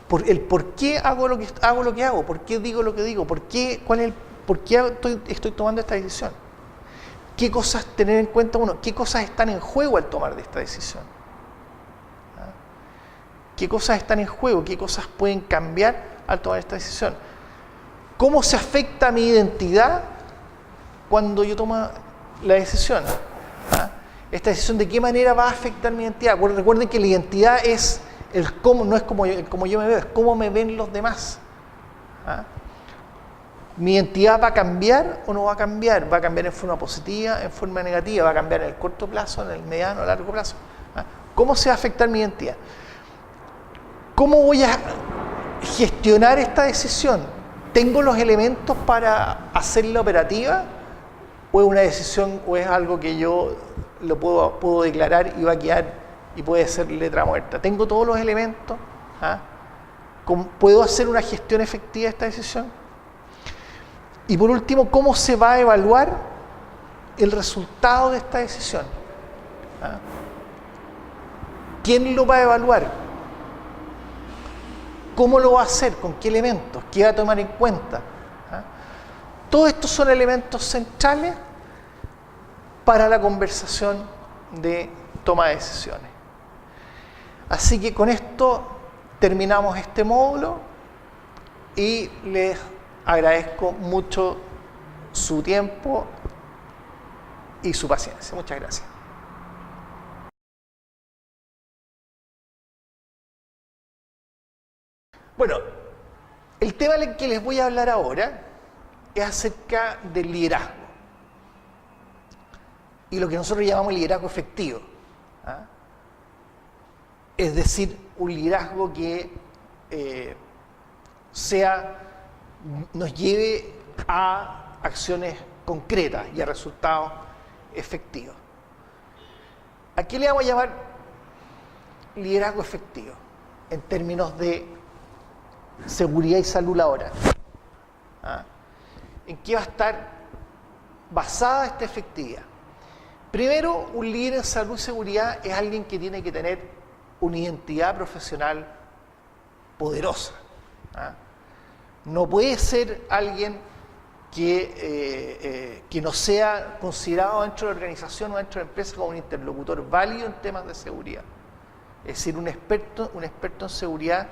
por el por qué hago lo que hago, por qué digo lo que digo, por qué estoy tomando esta decisión. ¿Qué cosas tener en cuenta uno? ¿Qué cosas están en juego al tomar de esta decisión? qué cosas están en juego, qué cosas pueden cambiar al tomar esta decisión. ¿Cómo se afecta a mi identidad cuando yo tomo la decisión? ¿Ah? Esta decisión, ¿de qué manera va a afectar mi identidad? Recuerden que la identidad es el cómo, no es como yo me veo, es cómo me ven los demás. ¿Ah? ¿Mi identidad va a cambiar o no va a cambiar? ¿Va a cambiar en forma positiva, en forma negativa? ¿Va a cambiar en el corto plazo, en el mediano, a largo plazo? ¿Ah? ¿Cómo se va a afectar mi identidad? ¿Cómo voy a gestionar esta decisión? ¿Tengo los elementos para hacerla operativa? ¿O es una decisión, o es algo que yo lo puedo declarar y va a quedar y puede ser letra muerta? ¿Tengo todos los elementos? ¿Ah? ¿Puedo hacer una gestión efectiva de esta decisión? Y por último, ¿cómo se va a evaluar el resultado de esta decisión? ¿Ah? ¿Quién lo va a evaluar? ¿Cómo lo va a hacer? ¿Con qué elementos? ¿Qué va a tomar en cuenta? ¿Ah? Todos estos son elementos centrales para la conversación de toma de decisiones. Así que con esto terminamos este módulo y les agradezco mucho su tiempo y su paciencia. Muchas gracias. Bueno, el tema del que les voy a hablar ahora es acerca del liderazgo y lo que nosotros llamamos liderazgo efectivo. ¿Ah? Es decir, un liderazgo que nos lleve a acciones concretas y a resultados efectivos. ¿A qué le vamos a llamar liderazgo efectivo en términos de seguridad y salud laboral? ¿Ah? ¿En qué va a estar basada esta efectividad? Primero, un líder en salud y seguridad es alguien que tiene que tener una identidad profesional poderosa. ¿Ah? No puede ser alguien que no sea considerado dentro de la organización o dentro de la empresa como un interlocutor válido en temas de seguridad. Es decir, un experto en seguridad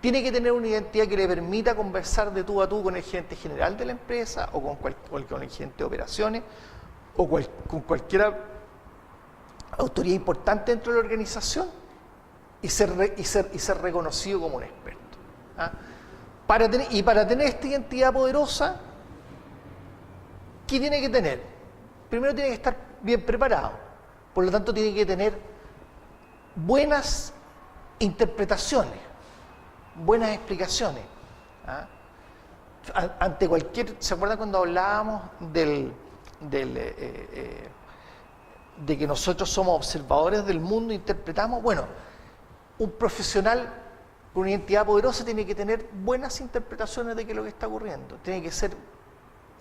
tiene que tener una identidad que le permita conversar de tú a tú con el gerente general de la empresa o con el gerente de operaciones o con cualquier autoridad importante dentro de la organización y ser reconocido como un experto. ¿Ah? Para tener esta identidad poderosa, ¿qué tiene que tener? Primero tiene que estar bien preparado, por lo tanto tiene que tener buenas interpretaciones, buenas explicaciones. ¿Ah? Ante cualquier, ¿se acuerdan cuando hablábamos de que nosotros somos observadores del mundo e interpretamos? Bueno, un profesional con una identidad poderosa tiene que tener buenas interpretaciones de qué es lo que está ocurriendo. Tiene que ser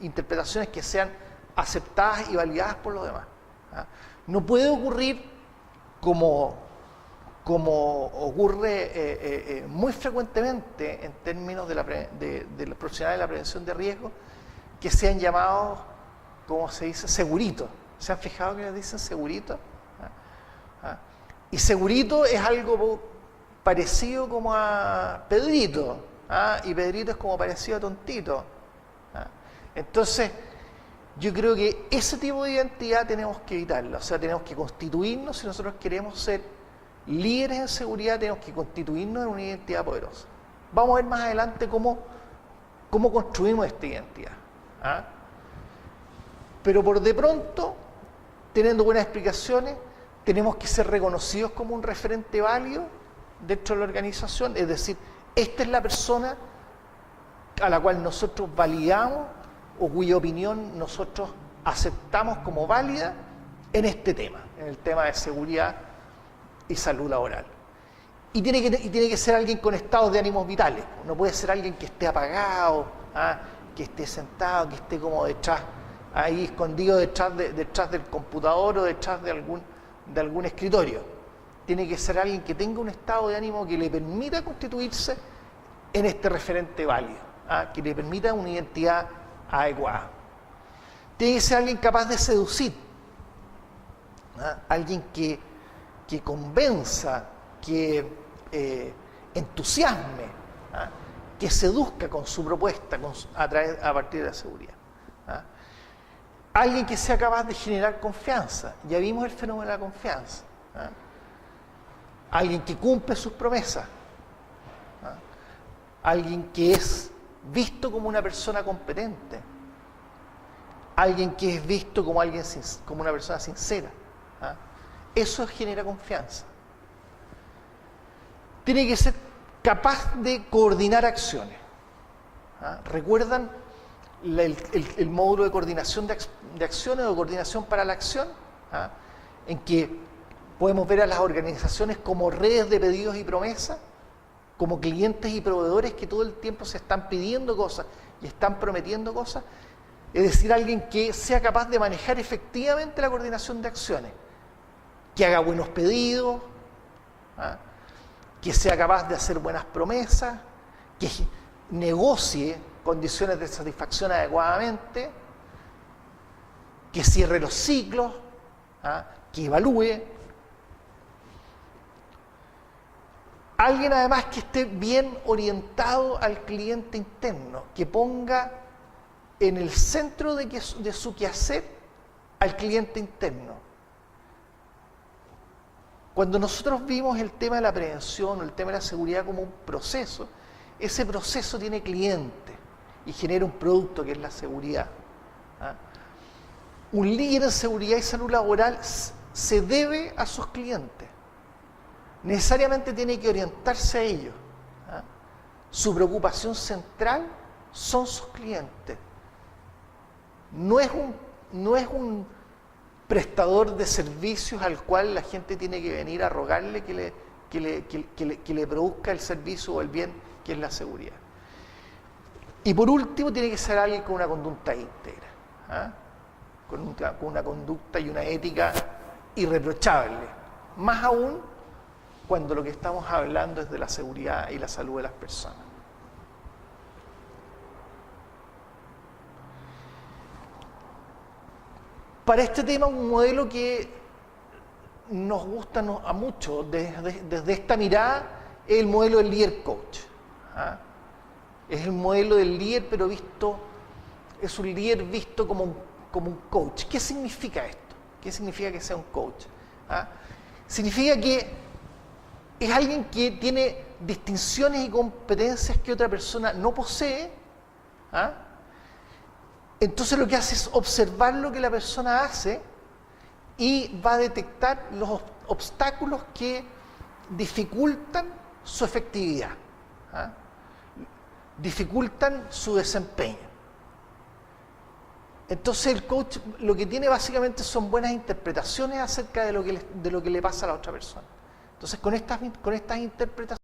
interpretaciones que sean aceptadas y validadas por los demás. ¿Ah? No puede ocurrir como ocurre muy frecuentemente en términos de los profesionales de la prevención de riesgo, que sean llamados, ¿cómo se dice?, seguritos. ¿Se han fijado que les dicen segurito? ¿Ah? Y segurito es algo parecido como a Pedrito. ¿Ah? Y Pedrito es como parecido a tontito. ¿Ah? Entonces, yo creo que ese tipo de identidad tenemos que evitarlo. O sea, tenemos que constituirnos, si nosotros queremos ser líderes en seguridad, tenemos que constituirnos en una identidad poderosa. Vamos a ver más adelante cómo construimos esta identidad. ¿Ah? Pero por de pronto, teniendo buenas explicaciones, tenemos que ser reconocidos como un referente válido dentro de la organización, es decir, esta es la persona a la cual nosotros validamos o cuya opinión nosotros aceptamos como válida en este tema, en el tema de seguridad y salud laboral. Y tiene que ser alguien con estados de ánimos vitales, no puede ser alguien que esté apagado, ¿ah? Que esté sentado, que esté como detrás, ahí escondido detrás del computador o detrás de algún escritorio. Tiene que ser alguien que tenga un estado de ánimo que le permita constituirse en este referente válido, ¿ah? Que le permita una identidad adecuada. Tiene que ser alguien capaz de seducir, ¿ah? Alguien que convenza, que entusiasme, ¿ah? Que seduzca con su propuesta a partir de la seguridad. ¿Ah? Alguien que sea capaz de generar confianza. Ya vimos el fenómeno de la confianza. ¿Ah? Alguien que cumple sus promesas. ¿Ah? Alguien que es visto como una persona competente. Alguien que es visto como una persona sincera. ¿Ah? Eso genera confianza. Tiene que ser capaz de coordinar acciones. ¿Ah? ¿Recuerdan el módulo de coordinación de acciones o de coordinación para la acción? ¿Ah? En que podemos ver a las organizaciones como redes de pedidos y promesas, como clientes y proveedores que todo el tiempo se están pidiendo cosas y están prometiendo cosas. Es decir, alguien que sea capaz de manejar efectivamente la coordinación de acciones, que haga buenos pedidos, ¿ah? Que sea capaz de hacer buenas promesas, que negocie condiciones de satisfacción adecuadamente, que cierre los ciclos, ¿ah? Que evalúe. Alguien además que esté bien orientado al cliente interno, que ponga en el centro de su quehacer al cliente interno. Cuando nosotros vimos el tema de la prevención o el tema de la seguridad como un proceso, ese proceso tiene cliente y genera un producto que es la seguridad. ¿Ah? Un líder en seguridad y salud laboral se debe a sus clientes. Necesariamente tiene que orientarse a ellos. ¿Ah? Su preocupación central son sus clientes. No es un prestador de servicios al cual la gente tiene que venir a rogarle que le produzca el servicio o el bien que es la seguridad. Y por último, tiene que ser alguien con una conducta íntegra, ¿ah? Con una conducta y una ética irreprochable. Más aún cuando lo que estamos hablando es de la seguridad y la salud de las personas. Para este tema, un modelo que nos gusta a muchos desde esta mirada es el modelo del líder coach. ¿Ah? Es el modelo del líder, pero es un líder visto como un coach. ¿Qué significa esto? ¿Qué significa que sea un coach? ¿Ah? Significa que es alguien que tiene distinciones y competencias que otra persona no posee. ¿Ah? Entonces lo que hace es observar lo que la persona hace y va a detectar los obstáculos que dificultan su efectividad, ¿ah? Dificultan su desempeño. Entonces el coach lo que tiene básicamente son buenas interpretaciones acerca de lo que le pasa a la otra persona. Entonces con estas interpretaciones